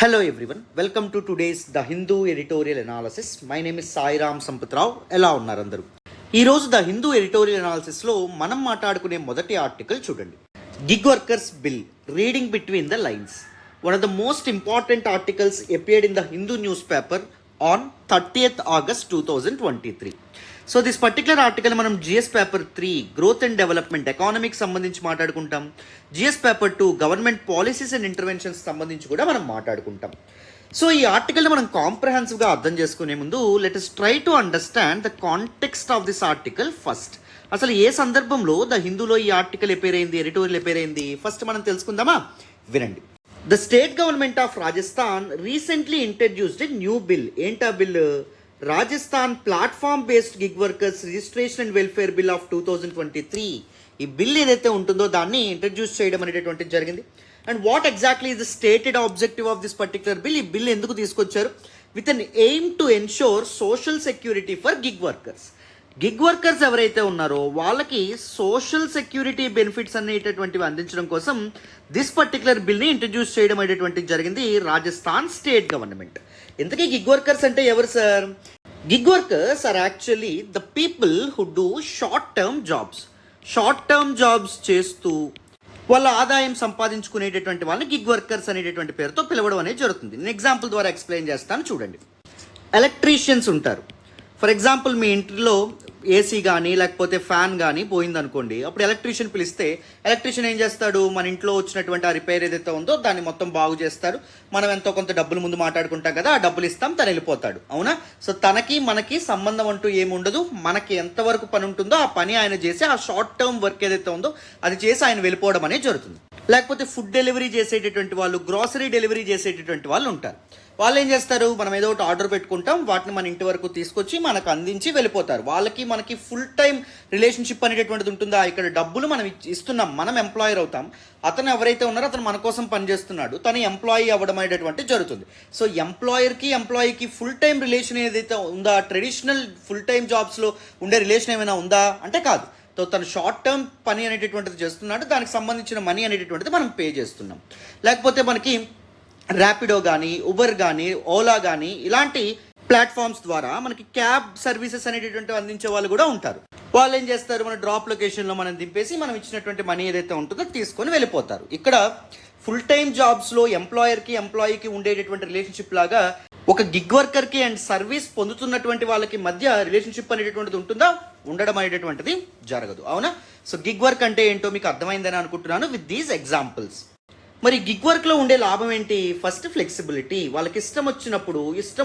Hello everyone, welcome to today's The Hindu Editorial Analysis. My name is Sairam Sampatirao. ఎలా ఉన్నారు అందరూ? ఈరోజు the Hindu editorial అనాలిసిస్లో మనం మాట్లాడుకునే మొదటి ఆర్టికల్ చూడండి. Gig workers bill, reading between the lines. One of the most important articles appeared in the Hindu newspaper on 30th August 2023. So this particular article మనం GS paper 3 growth and development economic సంబంధించి మాట్లాడుకుంటాం. GS paper 2 government policies and interventions సంబంధించి కూడా మనం మాట్లాడుకుంటాం. So ఈ ఆర్టికల్ని మనం కాంప్రహెన్సివ్గా అర్థం చేసుకునే ముందు let us try to understand the context of this article first. అసలు ఏ సందర్భంలో ద హిందూలో ఈ ఆర్టికల్ ఎపేర్ అయింది, ఎడిటోరియల్ ఎపేర్ అయింది, ఫస్ట్ మనం తెలుసుకుందామా? వినండి. The state government of Rajasthan recently introduced a new bill. ఏంటా bill? Rajasthan platform based gig workers registration and welfare bill of 2023. ఈ బిల్ ఏదైతే ఉంటుందో దాన్ని ఇంట్రడ్యూస్ చేయడం అనేటటువంటిది జరిగింది. And what exactly is the stated objective of this particular bill? ఈ bill ఎందుకు తీసుకొచ్చారు? With an aim to ensure social security for gig workers. Gig workers ఎవరైతే ఉన్నారో వాళ్ళకి సోషల్ సెక్యూరిటీ బెనిఫిట్స్ అనేటటువంటివి అందించడం కోసం దిస్ పర్టికులర్ బిల్ని ఇంట్రడ్యూస్ చేయడం అనేటటువంటిది జరిగింది రాజస్థాన్ స్టేట్ గవర్నమెంట్. ఇంతకీ గిగ్ వర్కర్స్ అంటే ఎవరు sir? Gig workers are actually the people who do short term jobs చేస్తూ వాళ్ళ ఆదాయం సంపాదించుకునేటటువంటి వాళ్ళని గిగ్ వర్కర్స్ అనేటటువంటి పేరుతో పిలవడం అనేది జరుగుతుంది. నేను ఎగ్జాంపుల్ ద్వారా ఎక్స్ప్లెయిన్ చేస్తాను చూడండి. ఎలక్ట్రీషియన్స్ ఉంటారు. ఫర్ ఎగ్జాంపుల్ మీ ఇంట్లో ఏసీ కానీ లేకపోతే ఫ్యాన్ కానీ పోయిందనుకోండి, అప్పుడు ఎలక్ట్రీషియన్ పిలిస్తే ఎలక్ట్రీషియన్ ఏం చేస్తాడు? మన ఇంట్లో వచ్చినటువంటి ఆ రిపేర్ ఏదైతే ఉందో దాన్ని మొత్తం బాగు చేస్తారు. మనం ఎంతో కొంత డబ్బులు ముందు మాట్లాడుకుంటాం కదా, ఆ డబ్బులు ఇస్తాం, తను వెళ్ళిపోతాడు. అవునా? సో తనకి మనకి సంబంధం అంటూ ఏముండదు. మనకి ఎంతవరకు పని ఉంటుందో ఆ పని ఆయన చేసి ఆ షార్ట్ టర్మ్ వర్క్ ఏదైతే ఉందో అది చేసి ఆయన వెళ్ళిపోవడం అనేది జరుగుతుంది. లేకపోతే ఫుడ్ డెలివరీ చేసేటటువంటి వాళ్ళు, గ్రాసరీ డెలివరీ చేసేటటువంటి వాళ్ళు ఉంటారు. వాళ్ళు ఏం చేస్తారు? మనం ఏదో ఒకటి ఆర్డర్ పెట్టుకుంటాం, వాటిని మన ఇంటి వరకు తీసుకొచ్చి మనకు అందించి వెళ్ళిపోతారు. వాళ్ళకి మనకి ఫుల్ టైం రిలేషన్షిప్ అనేటటువంటిది ఉంటుందా? ఇక్కడ డబ్బులు మనం ఇస్తున్నాం, మనం ఎంప్లాయర్ అవుతాం. అతను ఎవరైతే ఉన్నారో అతను మన కోసం పనిచేస్తున్నాడు, తను ఎంప్లాయీ అవ్వడం అనేటటువంటి జరుగుతుంది. సో ఎంప్లాయీకి ఫుల్ టైం రిలేషన్ ఏదైతే ఉందా, ట్రెడిషనల్ ఫుల్ టైం జాబ్స్లో ఉండే రిలేషన్ ఏమైనా ఉందా అంటే కాదు. సో తను షార్ట్ టర్మ్ పని అనేటటువంటిది చేస్తున్నాడు, దానికి సంబంధించిన మనీ అనేటటువంటిది మనం పే చేస్తున్నాం. లేకపోతే మనకి ర్యాపిడో కానీ, ఉబర్ కానీ, ఓలా కానీ ఇలాంటి ప్లాట్ఫామ్స్ ద్వారా మనకి క్యాబ్ సర్వీసెస్ అనేటటువంటివి అందించే వాళ్ళు కూడా ఉంటారు. వాళ్ళు ఏం చేస్తారు? మన డ్రాప్ లొకేషన్లో మనం దింపేసి మనం ఇచ్చినటువంటి మనీ ఏదైతే ఉంటుందో తీసుకొని వెళ్ళిపోతారు. ఇక్కడ ఫుల్ టైం జాబ్స్లో ఎంప్లాయీకి ఉండేటటువంటి రిలేషన్షిప్ లాగా ఒక గిగ్ వర్కర్కి అండ్ సర్వీస్ పొందుతున్నటువంటి వాళ్ళకి మధ్య రిలేషన్షిప్ అనేటటువంటిది ఉంటుందా? ఉండడం అనేటటువంటిది జరగదు. అవునా? సో గిగ్ వర్క్ అంటే ఏంటో మీకు అర్థమైందని అనుకుంటున్నాను విత్ దీస్ ఎగ్జాంపుల్స్. మరి గిగ్ వర్క్లో ఉండే లాభం ఏంటి? First flexibility. వాళ్ళకి ఇష్టం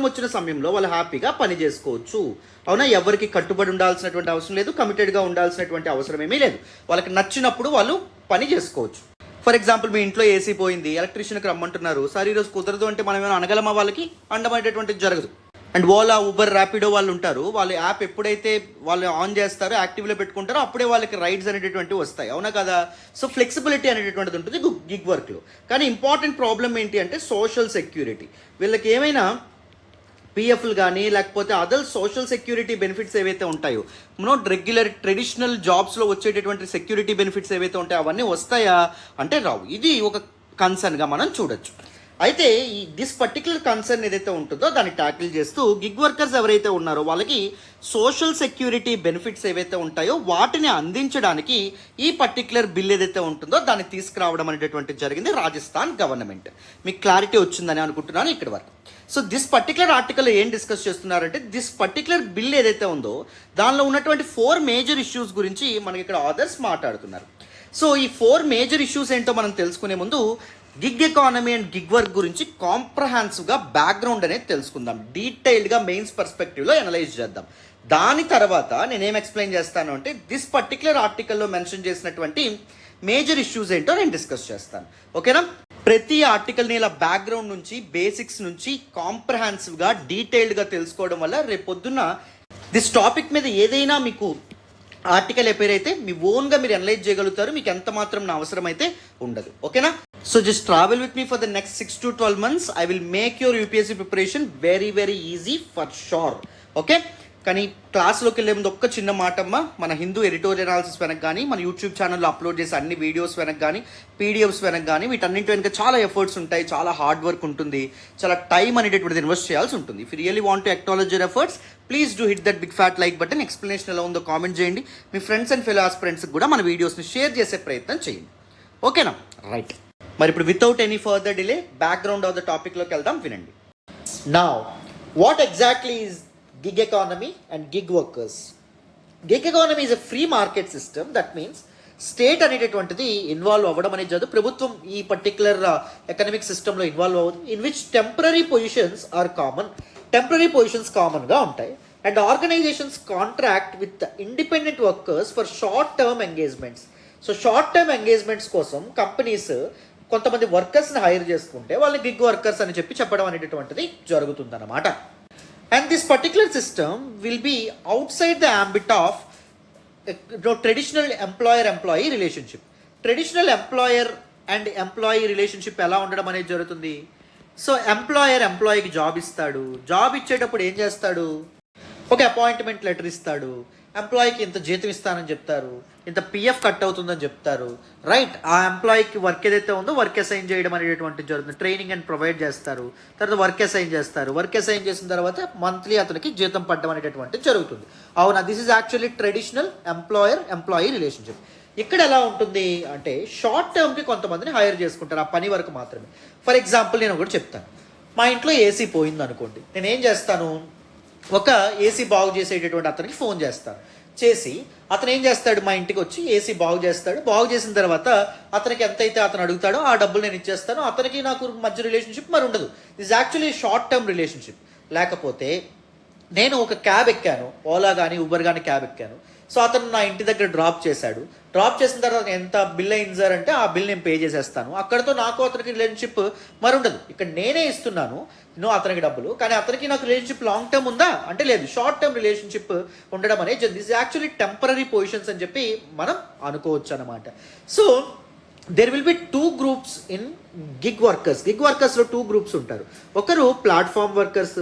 వచ్చిన సమయంలో వాళ్ళు హ్యాపీగా పని చేసుకోవచ్చు. అవునా? ఎవరికి కట్టుబడి ఉండాల్సినటువంటి అవసరం లేదు, కమిటెడ్గా ఉండాల్సినటువంటి అవసరం ఏమీ లేదు. వాళ్ళకి నచ్చినప్పుడు వాళ్ళు పని చేసుకోవచ్చు. ఫర్ ఎగ్జాంపుల్ మీ ఇంట్లో ఏసీ పోయింది, ఎలక్ట్రీషియన్కి రమ్మంటున్నారు, సార్ ఈరోజు కుదరదు అంటే మనం ఏమైనా అనగలమా? వాళ్ళకి అండమనేటటువంటిది జరగదు. అండ్ ఓలా, ఉబర్, ర్యాపిడో వాళ్ళు ఉంటారు, వాళ్ళ యాప్ ఎప్పుడైతే వాళ్ళు ఆన్ చేస్తారో, యాక్టివ్లో పెట్టుకుంటారో అప్పుడే వాళ్ళకి రైడ్స్ అనేటటువంటివి వస్తాయి. అవునా కదా? సో ఫ్లెక్సిబిలిటీ అనేటటువంటిది ఉంటుంది గిగ్ వర్క్లో. కానీ ఇంపార్టెంట్ ప్రాబ్లం ఏంటి అంటే సోషల్ సెక్యూరిటీ. వీళ్ళకి ఏమైనా పిఎఫ్లు కానీ లేకపోతే అదర్ సోషల్ సెక్యూరిటీ బెనిఫిట్స్ ఏవైతే ఉంటాయో, రెగ్యులర్ ట్రెడిషనల్ జాబ్స్లో వచ్చేటటువంటి సెక్యూరిటీ బెనిఫిట్స్ ఏవైతే ఉంటాయో అవన్నీ వస్తాయా అంటే రావు. ఇది ఒక కన్సర్న్గా మనం చూడొచ్చు. అయితే ఈ దిస్ పర్టికులర్ కన్సర్న్ ఏదైతే ఉంటుందో దాన్ని ట్యాకిల్ చేస్తూ గిగ్ వర్కర్స్ ఎవరైతే ఉన్నారో వాళ్ళకి సోషల్ సెక్యూరిటీ బెనిఫిట్స్ ఏవైతే ఉంటాయో వాటిని అందించడానికి ఈ పర్టికులర్ బిల్ ఏదైతే ఉంటుందో దాన్ని తీసుకురావడం అనేటటువంటిది జరిగింది రాజస్థాన్ గవర్నమెంట్. మీకు క్లారిటీ వచ్చిందని అనుకుంటున్నాను ఇక్కడి వరకు. సో దిస్ పర్టికులర్ ఆర్టికల్ ఏం డిస్కస్ చేస్తున్నారంటే దిస్ పర్టికులర్ బిల్ ఏదైతే ఉందో దానిలో ఉన్నటువంటి 4 మేజర్ ఇష్యూస్ గురించి మనకి ఇక్కడ ఆథర్స్ మాట్లాడుతున్నారు. సో ఈ 4 మేజర్ ఇష్యూస్ ఏంటో మనం తెలుసుకునే ముందు gig economy and gig work గురించి కాంప్రహెన్సివ్గా బ్యాక్గ్రౌండ్ అనేది తెలుసుకుందాం. డీటెయిల్డ్గా మెయిన్స్ పర్స్పెక్టివ్లో అనలైజ్ చేద్దాం. దాని తర్వాత నేనేం ఎక్స్ప్లెయిన్ చేస్తాను అంటే దిస్ పర్టికులర్ ఆర్టికల్లో మెన్షన్ చేసినటువంటి మేజర్ ఇష్యూస్ ఏంటో నేను డిస్కస్ చేస్తాను. ఓకేనా? ప్రతి ఆర్టికల్ని ఇలా బ్యాక్గ్రౌండ్ నుంచి, బేసిక్స్ నుంచి కాంప్రహెన్సివ్గా డీటెయిల్డ్గా తెలుసుకోవడం వల్ల రేపొద్దున్న దిస్ టాపిక్ మీద ఏదైనా మీకు ఆర్టికల్ ఎపేర్ అయితే మీ ఓన్గా మీరు అనలైజ్ చేయగలుగుతారు. మీకు ఎంత మాత్రం నా అవసరం అయితే ఉండదు. ఓకేనా? So just travel with me for the next 6 to 12 months. I will make your UPSC preparation very easy for sure. Okay? కానీ క్లాస్లోకి వెళ్ళే ముందు ఒక్క చిన్న మాటమ్మ, మన హిందూ ఎడిటోరియల్ అనాలిసిస్ వెనక కానీ, మన యూట్యూబ్ ఛానల్లో అప్లోడ్ చేసే అన్ని వీడియోస్ వెనక కానీ, పీడిఎఫ్స్ వెనక కానీ, వీటన్నింటి వెనక చాలా ఎఫర్ట్స్ ఉంటాయి, చాలా హార్డ్ వర్క్ ఉంటుంది, చాలా టైం అనేటటువంటిది ఇన్వెస్ట్ చేయాల్సి ఉంటుంది. If really want to acknowledge your efforts, please do hit that big fat like button. Explanation ఎలా ఉందో కామెంట్ చేయండి. మీ ఫ్రెండ్స్ అండ్ ఫెలో ఆస్పిరెంట్స్కి కూడా మన వీడియోస్ని షేర్ చేసే ప్రయత్నం చేయండి. ఓకేనా? రైట్. మరి ఇప్పుడు without any further delay background of the టాపిక్లోకి వెళ్దాం, వినండి. Now what exactly is gig economy and gig workers? Gig economy is a free market system. That means state అనేటటువంటిది ఇన్వాల్వ్ అవ్వడం అనేది జరుగుతుంది. ప్రభుత్వం ఈ పర్టికులర్ ఎకనామిక్ సిస్టంలో ఇన్వాల్వ్ అవ్వదు. In which temporary positions are common. Temporary positions కామన్గా ఉంటాయి. And organisations contract with independent workers for short term engagements. So short term engagements కోసం కంపెనీస్ కొంతమంది వర్కర్స్ని హైర్ చేసుకుంటే వాళ్ళని గిగ్ వర్కర్స్ అని చెప్పడం అనేటటువంటిది జరుగుతుందన్నమాట. And this particular system will be outside the ambit of traditional employer-employee relationship. Traditional employer and employee relationship ఎలా ఉండడం అనేది జరుగుతుంది. సో ఎంప్లాయర్ ఎంప్లాయీకి జాబ్ ఇస్తాడు. జాబ్ ఇచ్చేటప్పుడు ఏం చేస్తాడు? ఒక అపాయింట్మెంట్ లెటర్ ఇస్తాడు. ఎంప్లాయీకి ఇంత జీతం ఇస్తానని చెప్తారు, ఇంత పిఎఫ్ కట్ అవుతుందని చెప్తారు. రైట్. ఆ ఎంప్లాయీకి వర్క్ ఏదైతే ఉందో వర్క్ అసైన్ చేయడం అనేటువంటి జరుగుతుంది. ట్రైనింగ్ అండ్ ప్రొవైడ్ చేస్తారు. తర్వాత వర్క్ అసైన్ చేస్తారు. వర్క్ అసైన్ చేసిన తర్వాత మంత్లీ అతనికి జీతం పడడం అనేటటువంటి జరుగుతుంది. అవునా? This is actually traditional employer employee relationship. ఇక్కడ ఎలా ఉంటుంది అంటే షార్ట్ టర్మ్కి కొంతమందిని హైర్ చేసుకుంటారు, ఆ పని వరకు మాత్రమే. ఫర్ ఎగ్జాంపుల్ నేను ఒకటి చెప్తాను. మా ఇంట్లో ఏసీ పోయింది అనుకోండి. నేను ఏం చేస్తాను? ఒక ఏసీ బాగు చేసేటటువంటి అతనికి ఫోన్ చేస్తాను. చేసి అతను ఏం చేస్తాడు? మా ఇంటికి వచ్చి ఏసీ బాగు చేస్తాడు. బాగు చేసిన తర్వాత అతనికి ఎంతైతే అతను అడుగుతాడో ఆ డబ్బులు నేను ఇచ్చేస్తాను. అతనికి నాకు మధ్య రిలేషన్షిప్ మరి ఉండదు. This actually short term relationship. లేకపోతే నేను ఒక క్యాబ్ ఎక్కాను, ఓలా కానీ ఊబర్ కానీ క్యాబ్ ఎక్కాను. సో అతను నా ఇంటి దగ్గర డ్రాప్ చేశాడు. డ్రాప్ చేసిన తర్వాత ఎంత బిల్ అయింది సార్ అంటే ఆ బిల్ నేను పే చేసేస్తాను. అక్కడితో నాకు అతనికి రిలేషన్షిప్ మరి ఉండదు. ఇక్కడ నేనే ఇస్తున్నాను అతనికి డబ్బులు, కానీ అతనికి నాకు రిలేషన్షిప్ లాంగ్ టర్మ్ ఉందా అంటే లేదు. షార్ట్ టర్మ్ రిలేషన్షిప్ ఉండడం అనేది దిస్ యాక్చువల్లీ టెంపరీ పొజిషన్స్ అని చెప్పి మనం అనుకోవచ్చు అనమాట. So there will be 2 groups in gig workers. Gig వర్కర్స్లో 2 groups ఉంటారు. ఒకరు ప్లాట్ఫామ్ వర్కర్స్,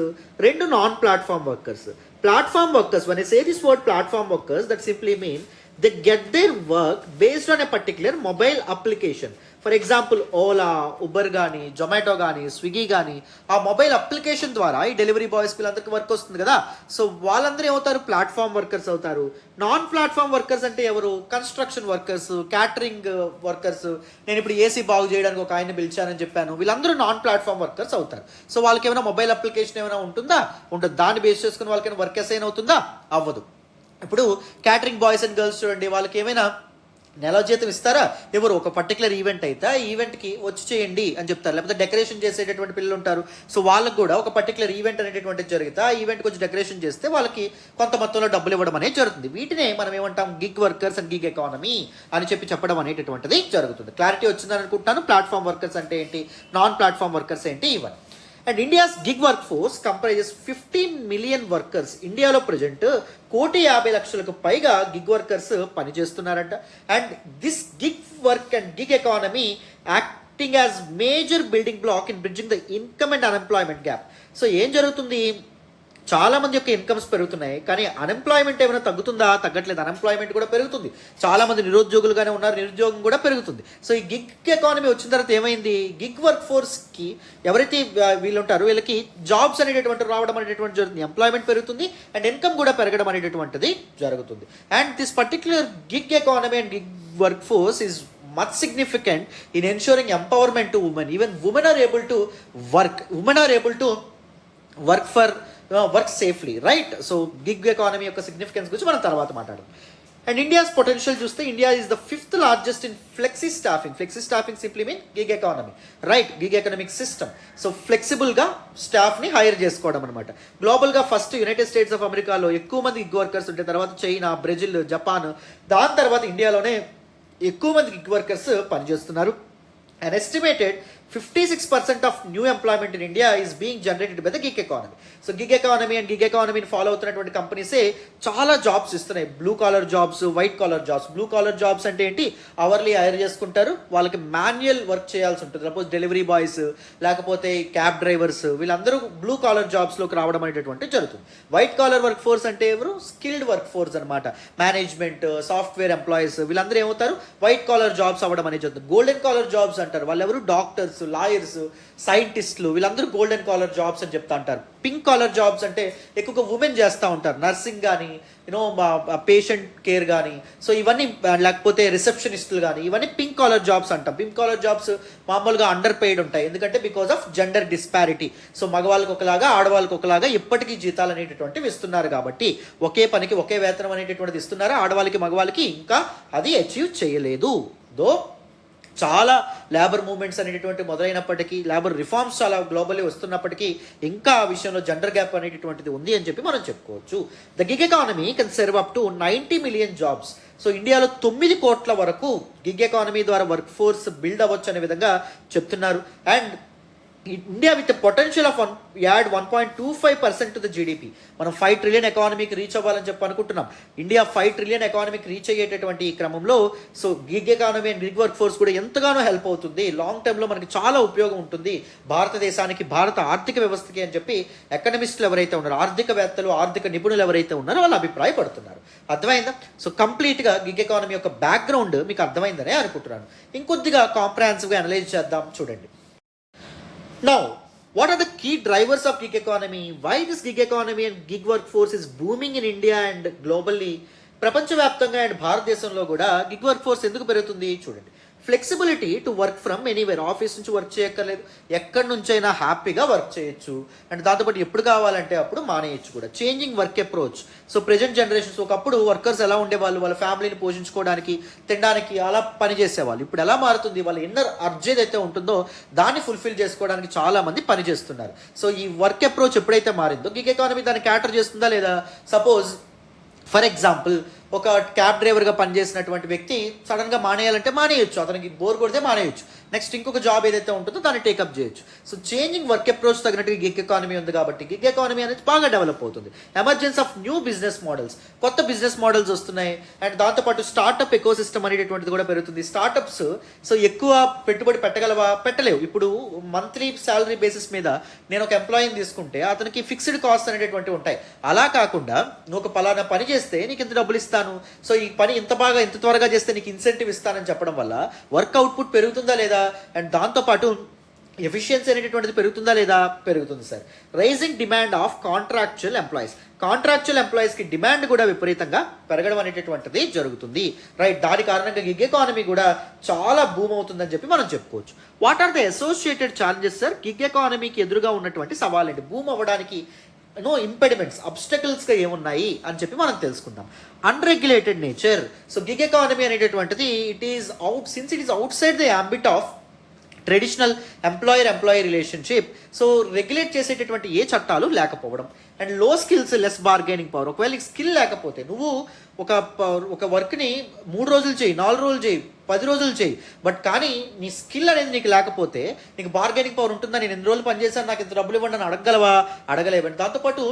రెండు non platform workers. Platform workers, when I say this word platform workers, that simply means they get their work based on a particular mobile application. For example, Ola, Uber గానీ, Zomato కానీ, Swiggy కానీ ఆ mobile application ద్వారా ఈ delivery boys వీళ్ళందరికీ work వస్తుంది కదా. So వాళ్ళందరూ ఏమవుతారు? ప్లాట్ఫామ్ వర్కర్స్ అవుతారు. నాన్ ప్లాట్ఫామ్ వర్కర్స్ అంటే ఎవరు? Construction workers, catering workers. నేను ఇప్పుడు ఏసీ బాగు చేయడానికి ఒక ఆయన పిలిచానని చెప్పాను. వీళ్ళందరూ నాన్ ప్లాట్ఫామ్ వర్కర్స్ అవుతారు. సో వాళ్ళకి ఏమైనా మొబైల్ అప్లికేషన్ ఏమైనా ఉంటుందా? ఉంటుంది. దాన్ని బేస్ చేసుకుని వాళ్ళకైనా వర్క్ అసైన్ అవుతుందా? అవ్వదు. ఇప్పుడు క్యాటరింగ్ బాయ్స్ అండ్ గర్ల్స్ చూడండి, వాళ్ళకి ఏమైనా నెల జీతం ఇస్తారా? ఎవరు? ఒక పర్టికులర్ ఈవెంట్ అయితే ఈ ఈవెంట్కి వచ్చి చేయండి అని చెప్తారు. లేకపోతే డెకరేషన్ చేసేటటువంటి పిల్లలు ఉంటారు. సో వాళ్ళకు కూడా ఒక పర్టికులర్ ఈవెంట్ అనేటటువంటిది జరిగితే ఆ ఈవెంట్కి వచ్చి డెకరేషన్ చేస్తే వాళ్ళకి కొంత మొత్తంలో డబ్బులు ఇవ్వడం అనేది జరుగుతుంది. వీటినే మనం ఏమంటాం? Gig workers and gig economy అని చెప్పడం అనేటటువంటిది జరుగుతుంది. క్లారిటీ వచ్చిందని అనుకుంటున్నాను. ప్లాట్ఫామ్ వర్కర్స్ అంటే ఏంటి, నాన్ ప్లాట్ఫామ్ వర్కర్స్ ఏంటి, ఇవన్నీ. And India's gig work force comprises 15 million workers. ఇండియాలో ప్రజెంట్ 1,50,00,000కు పైగా గిగ్ వర్కర్స్ పనిచేస్తున్నారంట. And this gig work and gig economy acting as major building block in bridging the income and unemployment gap. So ఏం జరుగుతుంది? చాలామంది యొక్క incomes పెరుగుతున్నాయి, కానీ అన్ఎంప్లాయ్మెంట్ ఏమైనా తగ్గుతుందా? తగ్గట్లేదు. అన్ఎంప్లాయ్మెంట్ కూడా పెరుగుతుంది. చాలామంది నిరుద్యోగులుగానే ఉన్నారు, నిరుద్యోగం కూడా పెరుగుతుంది. సో ఈ గిగ్ ఎకానమీ వచ్చిన తర్వాత ఏమైంది? గిగ్ వర్క్ ఫోర్స్కి ఎవరైతే వీళ్ళు ఉంటారో వీళ్ళకి జాబ్స్ అనేటటువంటి రావడం అనేటటువంటి జరుగుతుంది. ఎంప్లాయ్మెంట్ పెరుగుతుంది అండ్ ఇన్కమ్ కూడా పెరగడం అనేటటువంటిది జరుగుతుంది. And this particular gig economy and gig work force is much significant in ensuring empowerment to women. Even women are able to work. Women are able to work safely, right? So gig economy యొక్క significance గురించి మనం తర్వాత మాట్లాడదాం. And India's potential చూస్తే India is the 5th largest in flexi staffing. Flexi staffing simply mean gig economy, right? Gig economic system. So ఫ్లెక్సిబుల్గా స్టాఫ్ని hire చేసుకోవడం అనమాట. గ్లోబల్గా ఫస్ట్ యునైటెడ్ స్టేట్స్ ఆఫ్ అమెరికాలో ఎక్కువ మంది గిగ్ వర్కర్స్ ఉంటే, తర్వాత చైనా, బ్రెజిల్, జపాన్, దాని తర్వాత ఇండియాలోనే ఎక్కువ మంది గిగ్ వర్కర్స్ పనిచేస్తున్నారు. An estimated 56% of new employment in India is being generated by the gig economy. So gig economy and gig ఎకానమీని ఫాలో అవుతున్నటువంటి కంపెనీసే చాలా జాబ్స్ ఇస్తున్నాయి. Blue collar jobs, white collar jobs. Blue collar jobs అంటే ఏంటి? Hourly hire చేసుకుంటారు, వాళ్ళకి manual work చేయాల్సి ఉంటుంది. సపోజ్ డెలివరీ బాయ్స్, లేకపోతే క్యాబ్ డ్రైవర్స్, వీళ్ళందరూ బ్లూ కాలర్ జాబ్స్లోకి రావడం అనేటటువంటి జరుగుతుంది. వైట్ కాలర్ వర్క్ ఫోర్స్ అంటే ఎవరు? స్కిల్డ్ వర్క్ ఫోర్స్ అనమాట. మేనేజ్మెంట్, సాఫ్ట్వేర్ ఎంప్లాయీస్, వీళ్ళందరూ ఏమవుతారు? వైట్ కాలర్ జాబ్స్ అవ్వడం అనేది జరుగుతుంది. గోల్డెన్ కాలర్ జాబ్స్ అంటారు. వాళ్ళు ఎవరు? డాక్టర్స్, లాయర్స్, సైంటిస్టులు, వీళ్ళందరూ గోల్డెన్ కాలర్ జాబ్స్ అని చెప్తా అంటారు. పింక్ కాలర్ జాబ్స్ అంటే ఎక్కువగా ఉమెన్ చేస్తూ ఉంటారు. నర్సింగ్ కానీ, పేషెంట్ కేర్ కానీ, సో ఇవన్నీ, లేకపోతే రిసెప్షనిస్టులు కానీ, ఇవన్నీ పింక్ కాలర్ జాబ్స్ అంటాం. పింక్ కాలర్ జాబ్స్ మామూలుగా అండర్ పెయిడ్ ఉంటాయి, ఎందుకంటే because of gender disparity. So మగవాళ్ళకి ఒకలాగా, ఆడవాళ్ళకి ఒకలాగా ఇప్పటికీ జీతాలు అనేటటువంటివి ఇస్తున్నారు. కాబట్టి ఒకే పనికి ఒకే వేతనం అనేటటువంటిది ఇస్తున్నారు. ఆడవాళ్ళకి మగవాళ్ళకి ఇంకా అది అచీవ్ చేయలేదు. దో చాలా లేబర్ మూవ్మెంట్స్ అనేటటువంటి మొదలైనప్పటికీ, లేబర్ రిఫార్మ్స్ చాలా గ్లోబల్లీ వస్తున్నప్పటికీ ఇంకా ఆ విషయంలో జెండర్ గ్యాప్ అనేటటువంటిది ఉంది అని చెప్పి మనం చెప్పుకోవచ్చు. The gig economy can serve up to 90 million jobs. So ఇండియాలో 9 కోట్ల వరకు గిగ్ ఎకానమీ ద్వారా వర్క్ ఫోర్స్ బిల్డ్ అవ్వచ్చు అనే విధంగా చెప్తున్నారు. And India with potential of add 1.25% to the GDP. మనం 5 trillion ఎకానమీకి రీచ్ అవ్వాలని చెప్పి అనుకుంటున్నాం. ఇండియా 5 trillion ఎకానమీకి రీచ్ అయ్యేటటువంటి ఈ క్రమంలో so gig economy and gig work force కూడా ఎంతగానో హెల్ప్ అవుతుంది. లాంగ్ టర్మ్లో మనకి చాలా ఉపయోగం ఉంటుంది భారతదేశానికి, భారత ఆర్థిక వ్యవస్థకి అని చెప్పి ఎకనమిస్టులు ఎవరైతే ఉన్నారో, ఆర్థికవేత్తలు, ఆర్థిక నిపుణులు ఎవరైతే ఉన్నారో వాళ్ళు అభిప్రాయపడుతున్నారు. అర్థమైందా? సో కంప్లీట్గా గిగ్ ఎకానమీ యొక్క బ్యాక్గ్రౌండ్ మీకు అర్థమైందనే అనుకుంటున్నాను. ఇంకొద్దిగా కాంప్రహెన్సివ్గా అనలైజ్ చేద్దాం. చూడండి. Now, what are the key drivers of gig economy? Why this gig economy and gig workforce is booming in India and globally? ప్రపంచవ్యాప్తంగా అండ్ భారతదేశంలో కూడా గిగ్ వర్క్ ఫోర్స్ ఎందుకు పెరుగుతుంది? చూడండి. Flexibility to work from anywhere. Office నుంచి work చేయక్కర్లేదు, ఎక్కడి నుంచైనా హ్యాపీగా వర్క్ చేయొచ్చు. అండ్ దాంతోపాటు ఎప్పుడు కావాలంటే అప్పుడు మానేయచ్చు కూడా. Changing work approach. So present generations, ఒకప్పుడు వర్కర్స్ ఎలా ఉండేవాళ్ళు? వాళ్ళ ఫ్యామిలీని పోషించుకోవడానికి, తినడానికి అలా పనిచేసేవాళ్ళు. ఇప్పుడు ఎలా మారుతుంది? వాళ్ళ ఇన్నర్ అర్జ్ ఏదైతే ఉంటుందో దాన్ని ఫుల్ఫిల్ చేసుకోవడానికి చాలామంది పనిచేస్తున్నారు. సో ఈ వర్క్ అప్రోచ్ ఎప్పుడైతే మారిందో గిగ్ ఎకానమీ దాన్ని క్యాటర్ చేస్తుందా లేదా? సపోజ్ ఫర్ ఎగ్జాంపుల్, ఒక క్యాబ్ డ్రైవర్గా పనిచేసినటువంటి వ్యక్తి సడన్గా మానేయాలంటే మానేయచ్చు, అతనికి బోర్ కొడితే మానేయచ్చు. నెక్స్ట్ ఇంకొక జాబ్ ఏదైతే ఉంటుందో దాన్ని టేకప్ చేయొచ్చు. సో చేంజింగ్ వర్క్ అప్రోచ్ తగినట్టుగా గిగ్ ఎకానమీ ఉంది కాబట్టి గిగ్ ఎకానమీ అనేది బాగా డెవలప్ అవుతుంది. Emergence of new business models, కొత్త బిజినెస్ మోడల్స్ వస్తున్నాయి. అండ్ దాంతోపాటు స్టార్టప్ ఎకోసిస్టమ్ అనేటటువంటిది కూడా పెరుగుతుంది. స్టార్టప్స్ సో ఎక్కువ పెట్టుబడి పెట్టగలవా? పెట్టలేవు. ఇప్పుడు మంత్లీ శాలరీ బేసిస్ మీద నేను ఒక ఎంప్లాయీని తీసుకుంటే అతనికి ఫిక్స్డ్ కాస్ట్ అనేటటువంటివి ఉంటాయి. అలా కాకుండా నువ్వు ఒక పలానా పని చేస్తే నీకు ఇంత డబ్బులు ఇస్తాను, సో ఈ పని ఇంత బాగా ఇంత త్వరగా చేస్తే నీకు ఇన్సెంటివ్ ఇస్తానని చెప్పడం వల్ల వర్క్ అవుట్పుట్ పెరుగుతుందా లేదా? అండ్ దాంతోపాటు ఎఫిషియన్సీ అనేటటువంటిది పెరుగుతుందా లేదా? పెరుగుతుంది sir. Rising demand of contractual employees. Contractual ఎంప్లాయీస్కి డిమాండ్ కూడా విపరీతంగా పెరగడం అనేటటువంటిది జరుగుతుంది. రైట్. దాని కారణంగా గిగ్ ఎకానమీ కూడా చాలా బూమ్ అవుతుందని చెప్పి మనం చెప్పుకోవచ్చు. What are the associated challenges sir? Gig ఎకానమీకి ఎదురుగా ఉన్నటువంటి సవాళ్ళండి. బూమ్ అవ్వడానికి ఇంపెడిమెంట్స్, అబ్స్టకల్స్గా ఏమున్నాయి అని చెప్పి మనం తెలుసుకుందాం. Unregulated nature. So gig economy అనేటటువంటిది it is outside the ambit of traditional employee relationship. So regulate చేసేటటువంటి ఏ చట్టాలు లేకపోవడం. అండ్ లో స్కిల్స్, లెస్ బార్గెనింగ్ పవర్. ఒకవేళ నీకు స్కిల్ లేకపోతే నువ్వు ఒక వర్క్ని 3 రోజులు చేయి, 4 రోజులు చేయి, 10 రోజులు చేయి, బట్ కానీ నీ స్కిల్ అనేది నీకు లేకపోతే నీకు బార్గెనింగ్ పవర్ ఉంటుందా? నేను 2 రోజులు పనిచేశాను, నాకు ఇంత డబ్బులు ఇవ్వండి అని అడగలవా? అడగలేవండి. దాంతోపాటు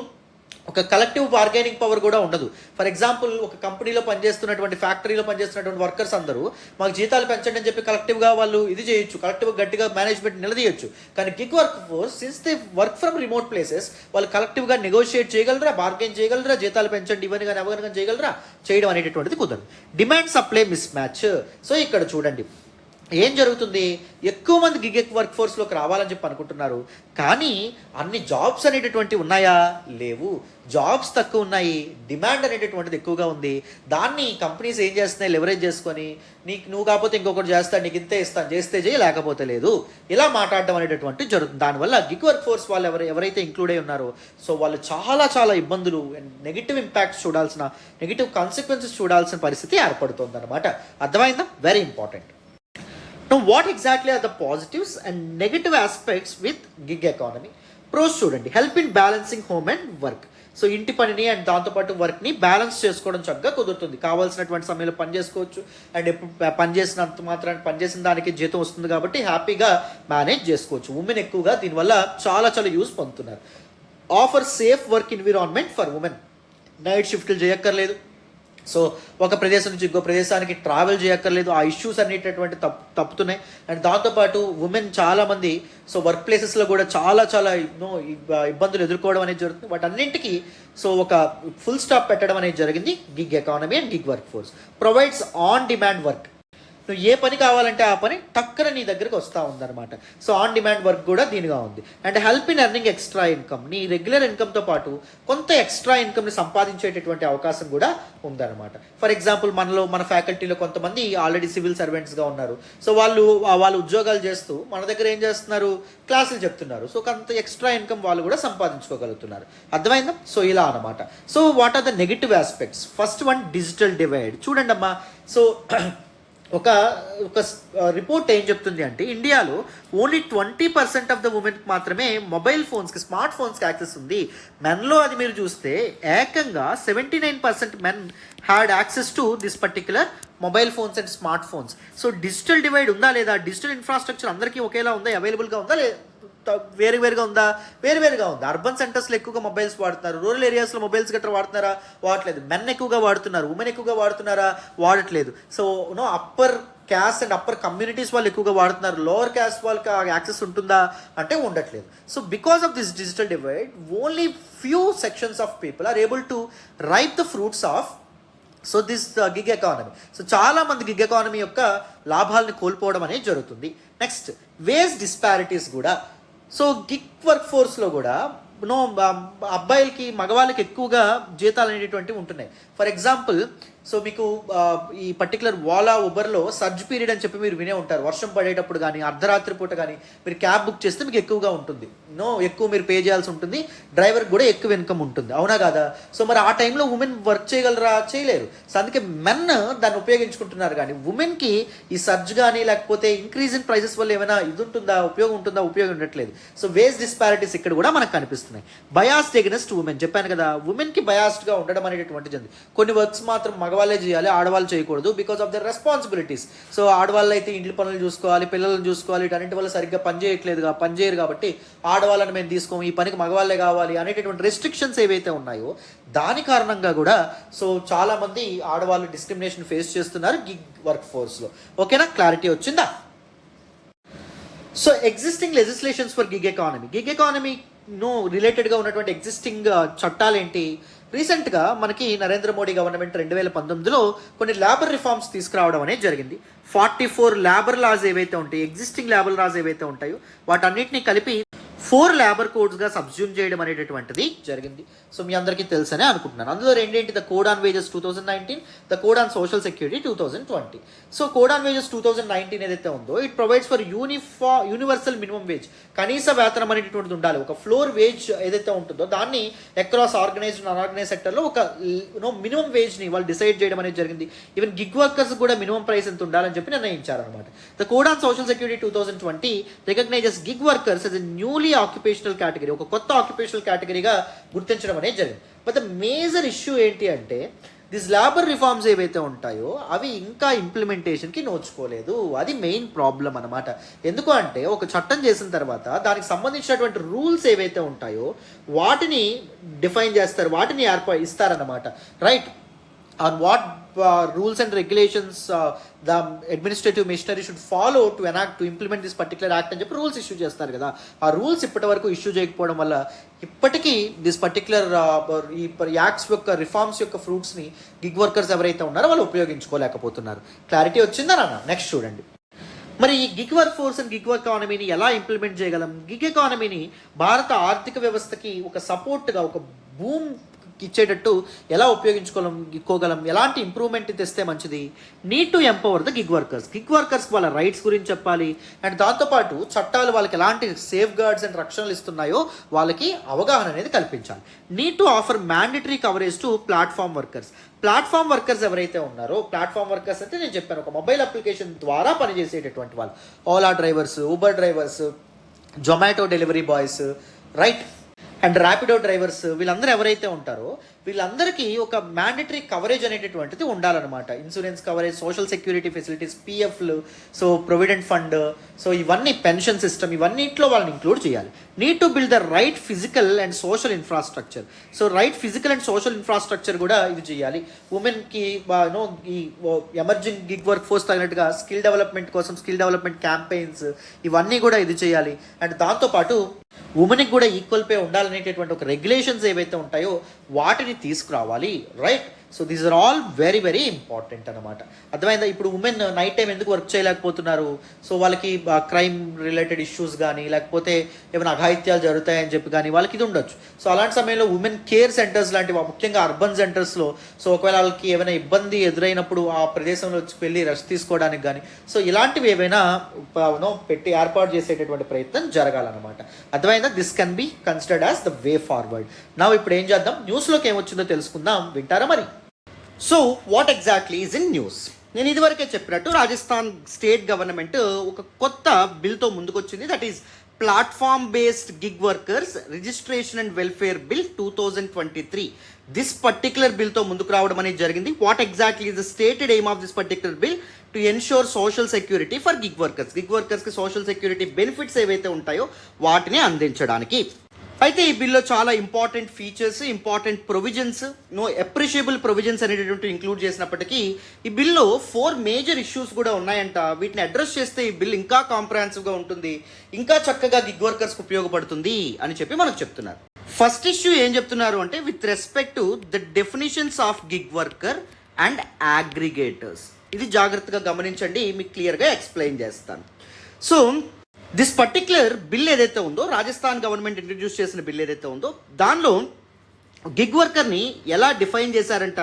ఒక కలెక్టివ్ బార్గెనింగ్ పవర్ కూడా ఉండదు. ఫర్ ఎగ్జాంపుల్, ఒక కంపెనీలో పనిచేస్తున్నటువంటి, ఫ్యాక్టరీలో పనిచేస్తున్నటువంటి వర్కర్స్ అందరూ మాకు జీతాలు పెంచండి అని చెప్పి కలెక్టివ్గా వాళ్ళు ఇది చేయొచ్చు, కలెక్టివ్గా గట్టిగా మేనేజ్మెంట్ నిలదీయచ్చు. కానీ gig work force since they work from remote places వాళ్ళు కలెక్టివ్గా నెగోషియేట్ చేయగలరా? బార్గెన్ చేయగలరా? జీతాలు పెంచండి ఇవన్నీ కానీ అవన్నీ కానీ చేయగలరా? చేయడం అనేటటువంటిది కుదరదు. Demand supply miss match. So ఇక్కడ చూడండి ఏం జరుగుతుంది? ఎక్కువ మంది గిగ్ వర్క్ ఫోర్స్లోకి రావాలని చెప్పి అనుకుంటున్నారు, కానీ అన్ని జాబ్స్ అనేటటువంటి ఉన్నాయా? లేవు. జాబ్స్ తక్కువ ఉన్నాయి, డిమాండ్ అనేటటువంటిది ఎక్కువగా ఉంది. దాన్ని కంపెనీస్ ఏం చేస్తున్నాయి? లెవరేజ్ చేసుకొని నువ్వు కాకపోతే ఇంకొకటి చేస్తాను, నీకు ఇంతే ఇస్తాను, చేస్తే చేయి, లేకపోతే లేదు, ఇలా మాట్లాడడం అనేటటువంటి జరుగుతుంది. దానివల్ల గిగ్ వర్క్ ఫోర్స్ వాళ్ళు ఎవరైతే ఇంక్లూడ్ అయి ఉన్నారో సో వాళ్ళు చాలా చాలా ఇబ్బందులు, నెగిటివ్ ఇంపాక్ట్స్ చూడాల్సిన, నెగిటివ్ కాన్సిక్వెన్సెస్ చూడాల్సిన పరిస్థితి ఏర్పడుతుంది అనమాట. అర్థమైందా? Very important. Now, what exactly are the positives and negative aspects with gig economy? Pros చూడండి. Help in balancing home and work. So ఇంటి పనిని అండ్ దాంతోపాటు వర్క్ని బ్యాలెన్స్ చేసుకోవడం చక్కగా కుదురుతుంది. కావాల్సినటువంటి సమయంలో పని చేసుకోవచ్చు అండ్ ఎప్పుడు పని చేసినంత మాత్రాన్ని పని చేసిన దానికి జీతం వస్తుంది కాబట్టి హ్యాపీగా మేనేజ్ చేసుకోవచ్చు. ఉమెన్ ఎక్కువగా దీనివల్ల చాలా చాలా యూస్ పొందుతున్నారు. Offer safe work environment for women. Night షిఫ్ట్లు చేయక్కర్లేదు. సో ఒక ప్రదేశం నుంచి ఇంకో ప్రదేశానికి ట్రావెల్ చేయక్కర్లేదు. ఆ ఇష్యూస్ అన్నిటటువంటి తప్పుతున్నాయి. అండ్ దాంతోపాటు ఉమెన్ చాలామంది సో వర్క్ ప్లేసెస్లో కూడా చాలా ఇబ్బందులు ఎదుర్కోవడం అనేది జరుగుతుంది. వాటన్నింటికి సో ఒక ఫుల్ స్టాప్ పెట్టడం అనేది జరిగింది gig economy and gig work force. Provides on demand work. నువ్వు ఏ పని కావాలంటే ఆ పని టక్కన నీ దగ్గరకు వస్తూ ఉందన్నమాట. సో ఆన్ డిమాండ్ వర్క్ కూడా దీనిగా ఉంది. And help in earning extra income. నీ రెగ్యులర్ ఇన్కమ్తో పాటు కొంత ఎక్స్ట్రా ఇన్కమ్ని సంపాదించేటటువంటి అవకాశం కూడా ఉందన్నమాట. ఫర్ ఎగ్జాంపుల్ మన ఫ్యాకల్టీలో కొంతమంది ఆల్రెడీ సివిల్ సర్వెంట్స్గా ఉన్నారు. సో వాళ్ళు ఉద్యోగాలు చేస్తూ మన దగ్గర ఏం చేస్తున్నారు, క్లాసులు చెప్తున్నారు. సో కొంత ఎక్స్ట్రా ఇన్కమ్ వాళ్ళు కూడా సంపాదించుకోగలుగుతున్నారు. అర్థమైందా? సో ఇలా అనమాట. So what are the negative aspects? First one, digital divide. చూడండి అమ్మా, సో ఒక రిపోర్ట్ ఏం చెప్తుంది అంటే ఇండియాలో ఓన్లీ 20% ఆఫ్ ద ఉమెన్కి మాత్రమే మొబైల్ ఫోన్స్కి, స్మార్ట్ ఫోన్స్కి యాక్సెస్ ఉంది. మెన్లో అది మీరు చూస్తే ఏకంగా 79% men had access to this particular mobile phones and smart phones. So digital divide ఉందా లేదా? డిజిటల్ ఇన్ఫ్రాస్ట్రక్చర్ అందరికీ ఒకేలా ఉందా, అవైలబుల్గా ఉందా లేదా, వేరుగా ఉందా? వేరుగా ఉంది. అర్బన్ సెంటర్స్లో ఎక్కువగా మొబైల్స్ వాడుతున్నారు. రూరల్ ఏరియాస్లో మొబైల్స్ గట్రా వాడుతున్నారా? వాడట్లేదు. మెన్ ఎక్కువగా వాడుతున్నారు. ఉమెన్ ఎక్కువగా వాడుతున్నారా? వాడట్లేదు. So upper caste and upper communities వాళ్ళు ఎక్కువగా వాడుతున్నారు. లోవర్ క్యాస్ట్ వాళ్ళకి యాక్సెస్ ఉంటుందా అంటే ఉండట్లేదు. So because of this digital divide only few sections of people are able to reap the fruits of so this gig economy. So చాలామంది gig economy యొక్క లాభాలని కోల్పోవడం అనేది జరుగుతుంది. నెక్స్ట్, వేజ్ డిస్పారిటీస్ కూడా. సో గిగ్ వర్క్ ఫోర్స్లో కూడా అబ్బాయిలకి మగవాళ్ళకి ఎక్కువగా జీతాలు అనేటువంటివి ఉంటున్నాయి. ఫర్ ఎగ్జాంపుల్, సో మీకు ఈ పర్టికులర్ ఓలా ఉబర్లో సర్జ్ పీరియడ్ అని చెప్పి మీరు వినే ఉంటారు. వర్షం పడేటప్పుడు కానీ అర్ధరాత్రి పూట కానీ మీరు క్యాబ్ బుక్ చేస్తే మీకు ఎక్కువగా ఉంటుంది. ఎక్కువ మీరు పే చేయాల్సి ఉంటుంది. డ్రైవర్కి కూడా ఎక్కువ ఇన్కమ్ ఉంటుంది. అవునా కాదా? సో మరి ఆ టైంలో ఉమెన్ వర్క్ చేయగలరా? చేయలేరు. సో అందుకే మెన్ దాన్ని ఉపయోగించుకుంటున్నారు. కానీ ఉమెన్కి ఈ సర్జ్ కానీ లేకపోతే ఇంక్రీజ్ ఇన్ ప్రైసెస్ వల్ల ఏమైనా ఇది ఉంటుందా, ఉపయోగం ఉంటుందా? ఉపయోగం ఉండట్లేదు. సో వేజ్ డిస్పారిటీస్ ఇక్కడ కూడా మనకు కనిపిస్తున్నాయి. Biased against women. చెప్పాను కదా, ఉమెన్కి బయాస్డ్గా ఉండడం అనేటువంటిది ఉంది. కొన్ని వర్క్స్ మాత్రం మగవాళ్ళే చేయాలి, ఆడవాళ్ళు చేయకూడదు because of their responsibilities. So ఆడవాళ్ళు అయితే ఇంటి పనులు చూసుకోవాలి, పిల్లలను చూసుకోవాలి, వీటన్నిటి వల్ల సరిగ్గా పనిచేయరు కాబట్టి ఆడవాళ్ళని మేము తీసుకోము, ఈ పనికి మగవాళ్ళే కావాలి అనేటటువంటి రెస్ట్రిక్షన్స్ ఏవైతే ఉన్నాయో దాని కారణంగా కూడా సో చాలామంది ఆడవాళ్ళు డిస్క్రిమినేషన్ ఫేస్ చేస్తున్నారు గిగ్ వర్క్ ఫోర్స్లో. ఓకేనా? క్లారిటీ వచ్చిందా? So existing legislations for gig economy రిలేటెడ్గా ఉన్నటువంటి ఎగ్జిస్టింగ్ చట్టాలు ఏంటి? రీసెంట్గా మనకి నరేంద్ర మోడీ గవర్నమెంట్ 2019లో కొన్ని లేబర్ రిఫార్మ్స్ తీసుకురావడం అనేది జరిగింది. 44 లేబర్ లాస్ ఏవైతే ఉంటాయో, ఎగ్జిస్టింగ్ లేబర్ లాస్ ఏవైతే ఉంటాయో వాటన్నిటిని కలిపి 4 లేబర్ కోడ్స్గా సబ్జ్యూమ్ చేయడం అనేటటువంటిది జరిగింది. సో మీ అందరికీ తెలుసనే అనుకుంటున్నాను. అందులో రెండేంటి? The code on wages 2019, the code on social security 2020. So code on wages 2019 ఏదైతే ఉందో it provides for universal minimum wage. కనీస వేతనం అనేటటువంటిది ఉండాలి. ఒక ఫ్లోర్ వేజ్ ఏదైతే ఉంటుందో దాన్ని అక్రాస్ ఆర్గనైజ్డ్ అన్ఆర్గనైజ్ సెక్టర్లో ఒక మినిమం వేజ్ని వాళ్ళు డిసైడ్ చేయడం అనేది జరిగింది. ఈవెన్ గిగ్ వర్కర్స్ కూడా మినిమం ప్రైస్ ఎంత ఉండాలని చెప్పి నిర్ణయించారనమాట. The code on social security 2020 recognises gig workers as a newly occupational category, ఒక కొత్త ఆక్యుపేషనల్ కేటగిరీగా గుర్తించడం అనేది జరిగింది. బట్ ద మేజర్ ఇష్యూ ఏంటి అంటే దిస్ లేబర్ రిఫార్మ్స్ ఏవైతే ఉంటాయో అవి ఇంకా ఇంప్లిమెంటేషన్కి నోచుకోలేదు. అది మెయిన్ ప్రాబ్లం అనమాట. ఎందుకు అంటే ఒక చట్టం చేసిన తర్వాత దానికి సంబంధించినటువంటి రూల్స్ ఏవైతే ఉంటాయో వాటిని డిఫైన్ చేస్తారు, వాటిని ఇస్తారన్నమాట. Right? on what rules and regulations the administrative machinery should follow to implement this particular act అని చెప్పి రూల్స్ ఇష్యూ చేస్తారు కదా. ఆ రూల్స్ ఇప్పటి వరకు ఇష్యూ చేయకపోవడం వల్ల ఇప్పటికీ దిస్ పర్టికులర్ ఈ యాక్ట్స్ యొక్క రిఫార్మ్స్ యొక్క ఫ్రూట్స్ని గిగ్ వర్కర్స్ ఎవరైతే ఉన్నారో వాళ్ళు ఉపయోగించుకోలేకపోతున్నారు. క్లారిటీ వచ్చిందా నాన్న? నెక్స్ట్ చూడండి. మరి ఈ gig work force and gig work ఎకానమీని ఎలా ఇంప్లిమెంట్ చేయగలం? గిగ్ ఎకానమీని భారత ఆర్థిక వ్యవస్థకి ఒక సపోర్ట్గా, ఒక బూమ్ ఇచ్చేటట్టు ఎలా ఉపయోగించుకోగలం, ఎలాంటి ఇంప్రూవ్మెంట్ తెస్తే మంచిది? Need to empower the gig workers వాళ్ళ రైట్స్ గురించి చెప్పాలి. అండ్ దాంతోపాటు చట్టాలు వాళ్ళకి ఎలాంటి సేఫ్ గార్డ్స్ అండ్ రక్షణలు ఇస్తున్నాయో వాళ్ళకి అవగాహన అనేది కల్పించాలి. Need to offer mandatory coverage to platform workers ఎవరైతే ఉన్నారో, ప్లాట్ఫామ్ వర్కర్స్ అంటే నేను చెప్పాను ఒక మొబైల్ అప్లికేషన్ ద్వారా పనిచేసేటటువంటి వాళ్ళు, Ola drivers, Uber drivers, Zomato delivery boys, right. And Rapido drivers వీళ్ళందరూ ఎవరైతే ఉంటారో వీళ్ళందరికీ ఒక మ్యాండేటరీ కవరేజ్ అనేటటువంటిది ఉండాలన్నమాట. Insurance coverage, social security facilities, పిఎఫ్లు, సో ప్రొవిడెంట్ ఫండ్, సో ఇవన్నీ పెన్షన్ సిస్టమ్, ఇవన్నిట్లో వాళ్ళని ఇంక్లూడ్ చేయాలి. Need to build the right physical and social infrastructure. So right physical and social infrastructure కూడా ఇది చేయాలి. ఉమెన్కి ఈ ఎమర్జింగ్ గిగ్ వర్క్ ఫోర్స్ తగినట్టుగా స్కిల్ డెవలప్మెంట్ కోసం స్కిల్ డెవలప్మెంట్ క్యాంపెయిన్స్ ఇవన్నీ కూడా ఇది చేయాలి. అండ్ దాంతోపాటు ఉమెన్కి కూడా ఈక్వల్ పే ఉండాలనేటటువంటి ఒక రెగ్యులేషన్స్ ఏవైతే ఉంటాయో వాటిని తీసుకురావాలి. Right. So these are all very very important అనమాట. అర్థమైందా? ఇప్పుడు ఉమెన్ నైట్ టైం ఎందుకు వర్క్ చేయలేకపోతున్నారు? సో వాళ్ళకి క్రైమ్ రిలేటెడ్ ఇష్యూస్ కానీ లేకపోతే ఏమైనా అఘాయిత్యాలు జరుగుతాయని చెప్పి కానీ వాళ్ళకి ఇది ఉండొచ్చు. సో అలాంటి సమయంలో ఉమెన్ కేర్ సెంటర్స్ లాంటివి, ముఖ్యంగా అర్బన్ సెంటర్స్లో, సో ఒకవేళ వాళ్ళకి ఏమైనా ఇబ్బంది ఎదురైనప్పుడు ఆ ప్రదేశంలో వచ్చి వెళ్ళి రెస్ట్ తీసుకోవడానికి కానీ సో ఇలాంటివి ఏవైనా పెట్టి ఏర్పాటు చేసేటటువంటి ప్రయత్నం జరగాలన్నమాట. అర్థమైందా? This can be considered as the way forward. నా ఇప్పుడు ఏం చేద్దాం, న్యూస్లోకి ఏమొచ్చిందో తెలుసుకుందాం. వింటారా మరి? So what exactly is in news? నేను ఇదివరకే చెప్పినట్టు రాజస్థాన్ స్టేట్ గవర్నమెంట్ ఒక కొత్త బిల్తో ముందుకొచ్చింది. That is platform based gig workers registration and welfare bill 2023. This particular బిల్తో ముందుకు రావడం అనేది జరిగింది. What exactly is the stated aim of this particular bill? To ensure social security for gig workers. Gig వర్కర్స్కి సోషల్ సెక్యూరిటీ బెనిఫిట్స్ ఏవైతే ఉంటాయో వాటిని అందించడానికి. అయితే ఈ బిల్లో చాలా important features, important provisions, appreciable provisions అనేటటువంటి ఇంక్లూడ్ చేసినప్పటికీ ఈ బిల్లో 4 మేజర్ ఇష్యూస్ కూడా ఉన్నాయంట. వీటిని అడ్రస్ చేస్తే ఈ బిల్ ఇంకా కాంప్రహెన్సివ్గా ఉంటుంది, ఇంకా చక్కగా గిగ్ వర్కర్స్కి ఉపయోగపడుతుంది అని చెప్పి మనకు చెప్తున్నారు. ఫస్ట్ ఇష్యూ ఏం చెప్తున్నారు అంటే with respect to the definitions of gig worker and aggregators. ఇది జాగ్రత్తగా గమనించండి, మీకు క్లియర్గా ఎక్స్ప్లెయిన్ చేస్తాను. సో దిస్ పర్టిక్యులర్ బిల్ ఏదైతే ఉందో, రాజస్థాన్ గవర్నమెంట్ ఇంట్రడ్యూస్ చేసిన బిల్ ఏదైతే ఉందో దానిలో గిగ్ వర్కర్ని ఎలా డిఫైన్ చేశారంట?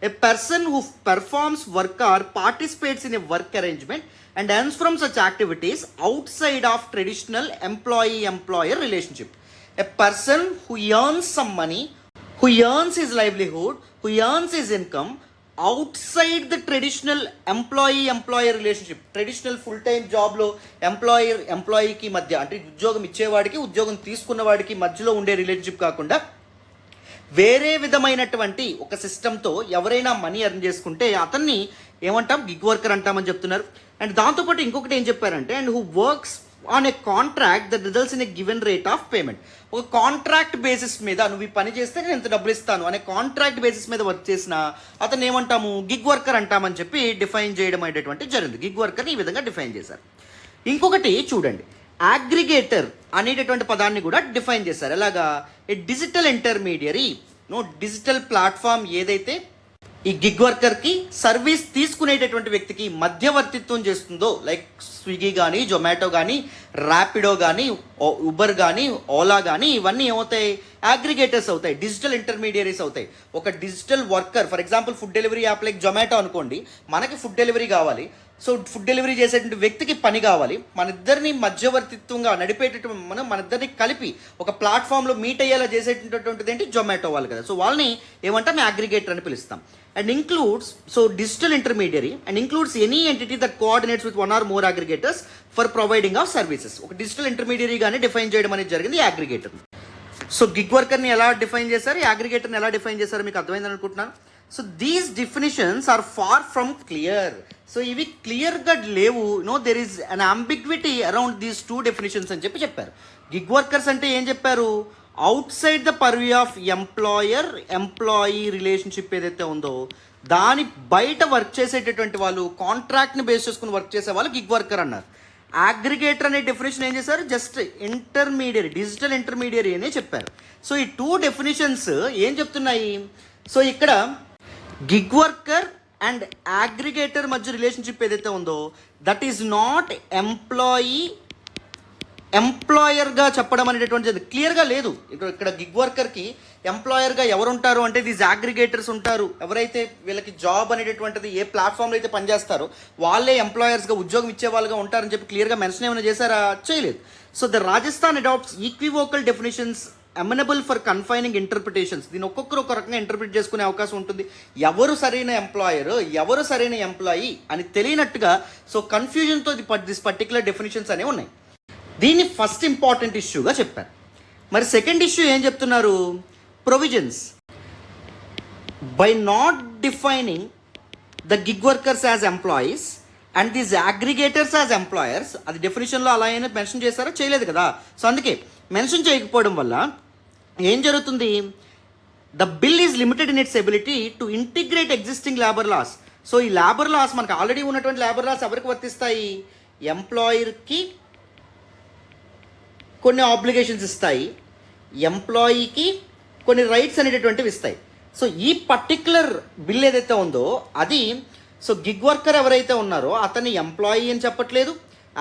A person who performs work or participates in a work arrangement and earns from such activities outside of traditional employee employer relationship. A person who earns some money, who earns his livelihood, who earns his income outside the traditional employee-employer relationship. Traditional full time జాబ్లో ఎంప్లాయీకి మధ్య, అంటే ఉద్యోగం ఇచ్చేవాడికి ఉద్యోగం తీసుకున్న వాడికి మధ్యలో ఉండే relationship కాకుండా వేరే విధమైనటువంటి ఒక సిస్టంతో ఎవరైనా మనీ ఎర్న్ చేసుకుంటే అతన్ని ఏమంటాం? గిగ్ వర్కర్ అంటామని చెప్తున్నారు. అండ్ దాంతోపాటు ఇంకొకటి ఏం చెప్పారంటే and who works on a contract that results in a given rate of payment. ఒక కాంట్రాక్ట్ బేసిస్ మీద నువ్వు ఈ పని చేస్తే నేను ఎంత డబ్బులు ఇస్తాను అనే కాంట్రాక్ట్ బేసిస్ మీద వర్క్ చేసిన అతను ఏమంటాము? గిగ్ వర్కర్ అంటామని చెప్పి డిఫైన్ చేయడం అనేటటువంటి జరిగింది. గిగ్ వర్కర్ని ఈ విధంగా డిఫైన్ చేశారు. ఇంకొకటి చూడండి, అగ్రిగేటర్ అనేటటువంటి పదాన్ని కూడా డిఫైన్ చేశారు. ఎలాగా? ఏ డిజిటల్ ఇంటర్మీడియరీ, డిజిటల్ ప్లాట్ఫామ్ ఏదైతే ఈ గిగ్ వర్కర్కి సర్వీస్ తీసుకునేటటువంటి వ్యక్తికి మధ్యవర్తిత్వం చేస్తుందో, లైక్ స్విగ్గీ కానీ, జొమాటో కానీ, ర్యాపిడో కానీ, ఉబర్ కానీ, ఓలా కానీ, ఇవన్నీ ఏమవుతాయి? అగ్రిగేటర్స్ అవుతాయి, డిజిటల్ ఇంటర్మీడియరీస్ అవుతాయి. ఒక digital worker, for example food delivery app like Zomato అనుకోండి, మనకి ఫుడ్ డెలివరీ కావాలి. సో ఫుడ్ డెలివరీ చేసేటువంటి వ్యక్తికి పని కావాలి. మన ఇద్దరిని మధ్యవర్తిత్వంగా నడిపేటటువంటి మన ఇద్దరిని కలిపి ఒక ప్లాట్ఫామ్లో మీట్ అయ్యేలా చేసేటటువంటిది ఏంటి? జొమాటో వాళ్ళు కదా. సో వాళ్ళని ఏమంటాం? అగ్రిగేటర్ అని పిలుస్తాం. And includes, so digital intermediary and includes any entity that coordinates with 1 or more aggregators for providing of services. ఒక డిజిటల్ ఇంటర్మీడియరీగానే డిఫైన్ చేయడం అనేది జరిగింది అగ్రిగేటర్. సో గిగ్ వర్కర్ని ఎలా డిఫైన్ చేశారు, అగ్రిగేటర్ని ఎలా డిఫైన్ చేశారు మీకు అర్థమైందని అనుకుంటున్నాను. So these definitions are far from clear. So ఇవి క్లియర్గా లేవు. There is an ambiguity around these 2 definitions అని చెప్పారు. గిగ్ వర్కర్స్ అంటే ఏం చెప్పారు? Outside the purview of employee relationship ఏదైతే ఉందో దాని బయట వర్క్ చేసేటటువంటి వాళ్ళు, కాంట్రాక్ట్ని బేస్ చేసుకుని వర్క్ చేసే వాళ్ళు గిగ్ వర్కర్ అన్నారు. అగ్రిగేటర్ అనే డెఫినేషన్ ఏం చేశారు? జస్ట్ ఇంటర్మీడియరీ, డిజిటల్ ఇంటర్మీడియరీ అనే చెప్పారు. సో ఈ 2 డెఫినేషన్స్ ఏం చెప్తున్నాయి? సో ఇక్కడ గిగ్ వర్కర్ అండ్ అగ్రిగేటర్ మధ్య రిలేషన్షిప్ ఏదైతే ఉందో దట్ ఈజ్ నాట్ ఎంప్లాయర్గా చెప్పడం అనేటటువంటిది క్లియర్గా లేదు. ఇక్కడ గిగ్ వర్కర్కి ఎంప్లాయర్గా ఎవరు ఉంటారు అంటే దీస్ అగ్రిగేటర్స్ ఉంటారు. ఎవరైతే వీళ్ళకి జాబ్ అనేటటువంటిది ఏ ప్లాట్ఫామ్లో అయితే పనిచేస్తారో వాళ్ళే ఎంప్లాయర్స్గా, ఉద్యోగం ఇచ్చే వాళ్ళుగా ఉంటారని చెప్పి క్లియర్గా మెన్షన్ ఏమైనా చేశారా? చేయలేదు. So the Rajasthan adapts ఈక్వివోకల్ definitions అమెనబుల్ for confining interpretations. దీని ఒక్కొక్కరు ఒక రకంగా ఇంటర్ప్రిట్ చేసుకునే అవకాశం ఉంటుంది. ఎవరు సరైన ఎంప్లాయర్, ఎవరు సరైన ఎంప్లాయీ అని తెలియనట్టుగా సో కన్ఫ్యూజన్తో దిస్ పర్టికులర్ డెఫినేషన్స్ అనేవి ఉన్నాయి. దీన్ని ఫస్ట్ ఇంపార్టెంట్ ఇష్యూగా చెప్పారు. మరి సెకండ్ ఇష్యూ ఏం చెప్తున్నారు? Provisions by not defining the gig workers as employees and these aggregators as employers. అది డెఫినేషన్లో అలా అయినా మెన్షన్ చేస్తారా? చేయలేదు కదా. సో అందుకే మెన్షన్ చేయకపోవడం వల్ల ఏం జరుగుతుంది? The bill is limited in it's ability to integrate existing labour laws. So ఈ లేబర్ లాస్, మనకు ఆల్రెడీ ఉన్నటువంటి లేబర్ లాస్ ఎవరికి వర్తిస్తాయి? ఎంప్లాయర్కి కొన్ని ఆబ్లిగేషన్స్ ఇస్తాయి, ఎంప్లాయీకి కొన్ని రైట్స్ అనేటటువంటివి ఇస్తాయి. సో ఈ పర్టిక్యులర్ బిల్ ఏదైతే ఉందో అది, సో గిగ్ వర్కర్ ఎవరైతే ఉన్నారో అతన్ని ఎంప్లాయీ అని చెప్పట్లేదు,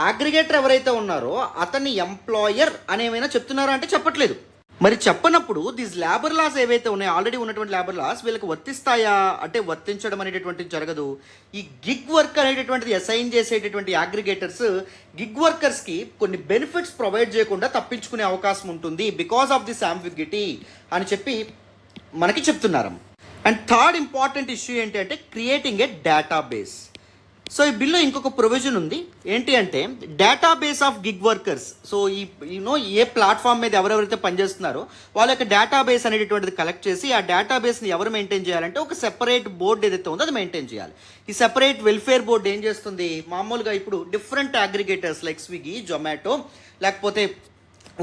అగ్రిగేటర్ ఎవరైతే ఉన్నారో అతన్ని ఎంప్లాయర్ అని ఏమైనా చెప్తున్నారా అంటే చెప్పట్లేదు. మరి చెప్పనప్పుడు దీస్ లేబర్ లాస్ ఏవైతే ఉన్నాయో, ఆల్రెడీ ఉన్నటువంటి లేబర్ లాస్ వీళ్ళకి వర్తిస్తాయా అంటే వర్తించడం అనేటటువంటిది జరగదు. ఈ గిగ్ వర్క్ అనేటటువంటిది అసైన్ చేసేటటువంటి అగ్రిగేటర్స్ గిగ్ వర్కర్స్కి కొన్ని బెనిఫిట్స్ ప్రొవైడ్ చేయకుండా తప్పించుకునే అవకాశం ఉంటుంది బికాస్ ఆఫ్ దిస్ అంబిగ్విటీ అని చెప్పి మనకి చెప్తున్నారు. అండ్ థర్డ్ ఇంపార్టెంట్ ఇష్యూ ఏంటి అంటే క్రియేటింగ్ ఏ డేటాబేస్. సో ఈ బిల్లో ఇంకొక ప్రొవిజన్ ఉంది. ఏంటి అంటే database of gig workers. So A platform మీద ఎవరెవరైతే పనిచేస్తున్నారో వాళ్ళ యొక్క డేటాబేస్ అనేటటువంటిది కలెక్ట్ చేసి ఆ డేటాబేస్ని ఎవరు మెయింటైన్ చేయాలంటే ఒక సెపరేట్ బోర్డు ఏదైతే ఉందో అది మెయింటైన్ చేయాలి. ఈ సెపరేట్ వెల్ఫేర్ బోర్డు ఏం చేస్తుంది? మామూలుగా ఇప్పుడు different aggregators like Swiggy, Zomato, లేకపోతే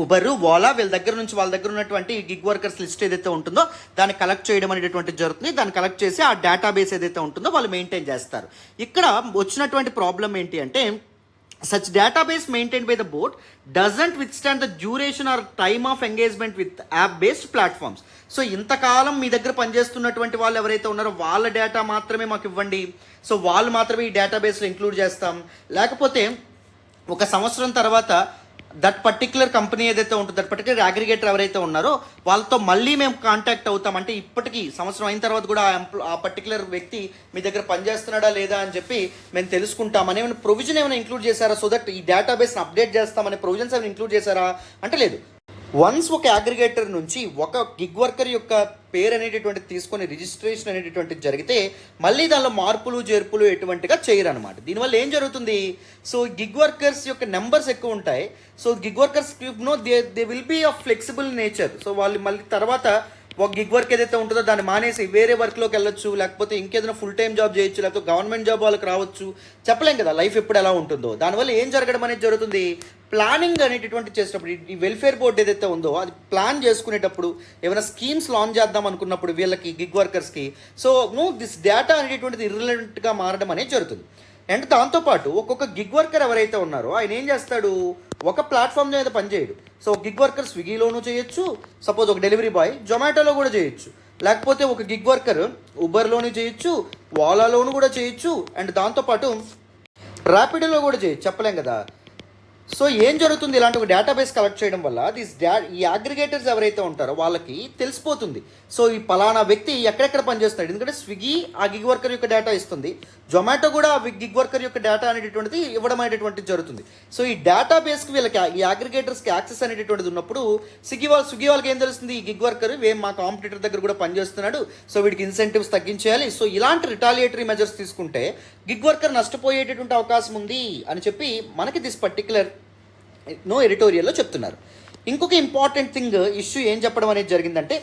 ఉబర్, ఓలా, వీళ్ళ దగ్గర నుంచి వాళ్ళ దగ్గర ఉన్నటువంటి గిగ్ వర్కర్స్ లిస్ట్ ఏదైతే ఉంటుందో దాన్ని కలెక్ట్ చేయడం అనేటటువంటి జరుగుతుంది. దాన్ని కలెక్ట్ చేసి ఆ డేటాబేస్ ఏదైతే ఉంటుందో వాళ్ళు మెయింటైన్ చేస్తారు. ఇక్కడ వచ్చినటువంటి ప్రాబ్లం ఏంటి అంటే such database maintained by the board doesn't withstand the duration or time of engagement with app-based platforms. So ఇంతకాలం మీ దగ్గర పనిచేస్తున్నటువంటి వాళ్ళు ఎవరైతే ఉన్నారో వాళ్ళ డేటా మాత్రమే మాకు ఇవ్వండి, సో వాళ్ళు మాత్రమే ఈ డేటాబేస్లో ఇంక్లూడ్ చేస్తాం. లేకపోతే ఒక సంవత్సరం తర్వాత దట్ పర్టిక్యులర్ కంపెనీ ఏదైతే ఉంటుందో, దట్ పర్టిక్యులర్ అగ్రిగేటర్ ఎవరైతే ఉన్నారో వాళ్ళతో మళ్ళీ మేము కాంటాక్ట్ అవుతాం. అంటే ఇప్పటికీ సంవత్సరం అయిన తర్వాత కూడా ఆ పర్టిక్యులర్ వ్యక్తి మీ దగ్గర పనిచేస్తున్నాడా లేదా అని చెప్పి మేము తెలుసుకుంటామని ఏమైనా ప్రొవిజన్ ఏమైనా ఇంక్లూడ్ చేశారా? సో దట్ ఈ డేటాబేస్ని అప్డేట్ చేస్తామనే ప్రొవిజన్స్ ఏమైనా ఇంక్లూడ్ చేశారా అంటే లేదు. వన్స్ ఒక అగ్రిగేటర్ నుంచి ఒక గిగ్ వర్కర్ యొక్క పేరు అనేటటువంటిది తీసుకొని రిజిస్ట్రేషన్ అనేటటువంటిది జరిగితే మళ్ళీ దానిలో మార్పులు చేర్పులు ఎటువంటిగా చేయరు అనమాట. దీనివల్ల ఏం జరుగుతుంది? సో గిగ్ వర్కర్స్ యొక్క నెంబర్స్ ఎక్కువ ఉంటాయి. So gig workers they will be of flexible nature. So వాళ్ళు మళ్ళీ తర్వాత ఒక గిగ్ వర్క్ ఏదైతే ఉంటుందో దాన్ని మానేసి వేరే వర్క్లోకి వెళ్ళొచ్చు, లేకపోతే ఇంకేదైనా ఫుల్ టైం జాబ్ చేయొచ్చు, లేకపోతే గవర్నమెంట్ జాబ్ వాళ్ళకి రావచ్చు. చెప్పలేం కదా లైఫ్ ఎప్పుడు ఎలా ఉంటుందో. దానివల్ల ఏం జరగడం అనేది జరుగుతుంది? ప్లానింగ్ అనేటటువంటి చేసేటప్పుడు ఈ వెల్ఫేర్ బోర్డు ఏదైతే ఉందో అది ప్లాన్ చేసుకునేటప్పుడు ఏమైనా స్కీమ్స్ లాంచ్ చేద్దాం అనుకున్నప్పుడు వీళ్ళకి గిగ్ వర్కర్స్కి సో దిస్ డేటా అనేటటువంటిది ఇర్రిలెవెంట్గా మారడం అనేది జరుగుతుంది. అండ్ దాంతోపాటు ఒక్కొక్క గిగ్ వర్కర్ ఎవరైతే ఉన్నారో ఆయన ఏం చేస్తాడు? ఒక ప్లాట్ఫామ్ మీద పనిచేయడు. సో గిగ్ వర్కర్ స్విగ్గీలోనూ చేయొచ్చు, సపోజ్ ఒక డెలివరీ బాయ్ జొమాటోలో కూడా చేయొచ్చు, లేకపోతే ఒక గిగ్ వర్కర్ ఉబర్లోనూ చేయొచ్చు, ఓలాలోనూ కూడా చేయొచ్చు, అండ్ దాంతోపాటు ర్యాపిడోలో కూడా చేయొచ్చు. చెప్పలేం కదా. సో ఏం జరుగుతుంది? ఇలాంటి ఒక డేటాబేస్ కలెక్ట్ చేయడం వల్ల ఈ అగ్రిగేటర్స్ ఎవరైతే ఉంటారో వాళ్ళకి తెలిసిపోతుంది. సో ఈ పలానా వ్యక్తి ఎక్కడెక్కడ పనిచేస్తున్నాడు. ఎందుకంటే స్విగ్గీ ఆ గిగ్ వర్కర్ యొక్క డేటా ఇస్తుంది, జొమాటో కూడా ఆ గిగ్ వర్కర్ యొక్క డేటా అనేటటువంటిది ఇవ్వడం అనేటటువంటిది జరుగుతుంది. సో ఈ డేటాబేస్కి వీళ్ళకి ఈ అగ్రిగేటర్స్కి యాక్సెస్ అనేటటువంటిది ఉన్నప్పుడు స్విగ్గీ వాళ్ళకి ఏం తెలుస్తుంది? ఈ గిగ్ వర్కర్ మా కాంపిటీటర్ దగ్గర కూడా పనిచేస్తున్నాడు, సో వీడికి ఇన్సెంటివ్స్ తగ్గించేయాలి. సో ఇలాంటి రిటాలియేటరీ మెజర్స్ తీసుకుంటే గిగ్ వర్కర్ నష్టపోయేటటువంటి అవకాశం ఉంది అని చెప్పి మనకి దిస్ పర్టిక్యులర్ ఎడిటోరియల్లో చెప్తున్నారు. ఇంకొక ఇంపార్టెంట్ థింగ్ ఇష్యూ ఏం చెప్పడం అనేది జరిగిందంటే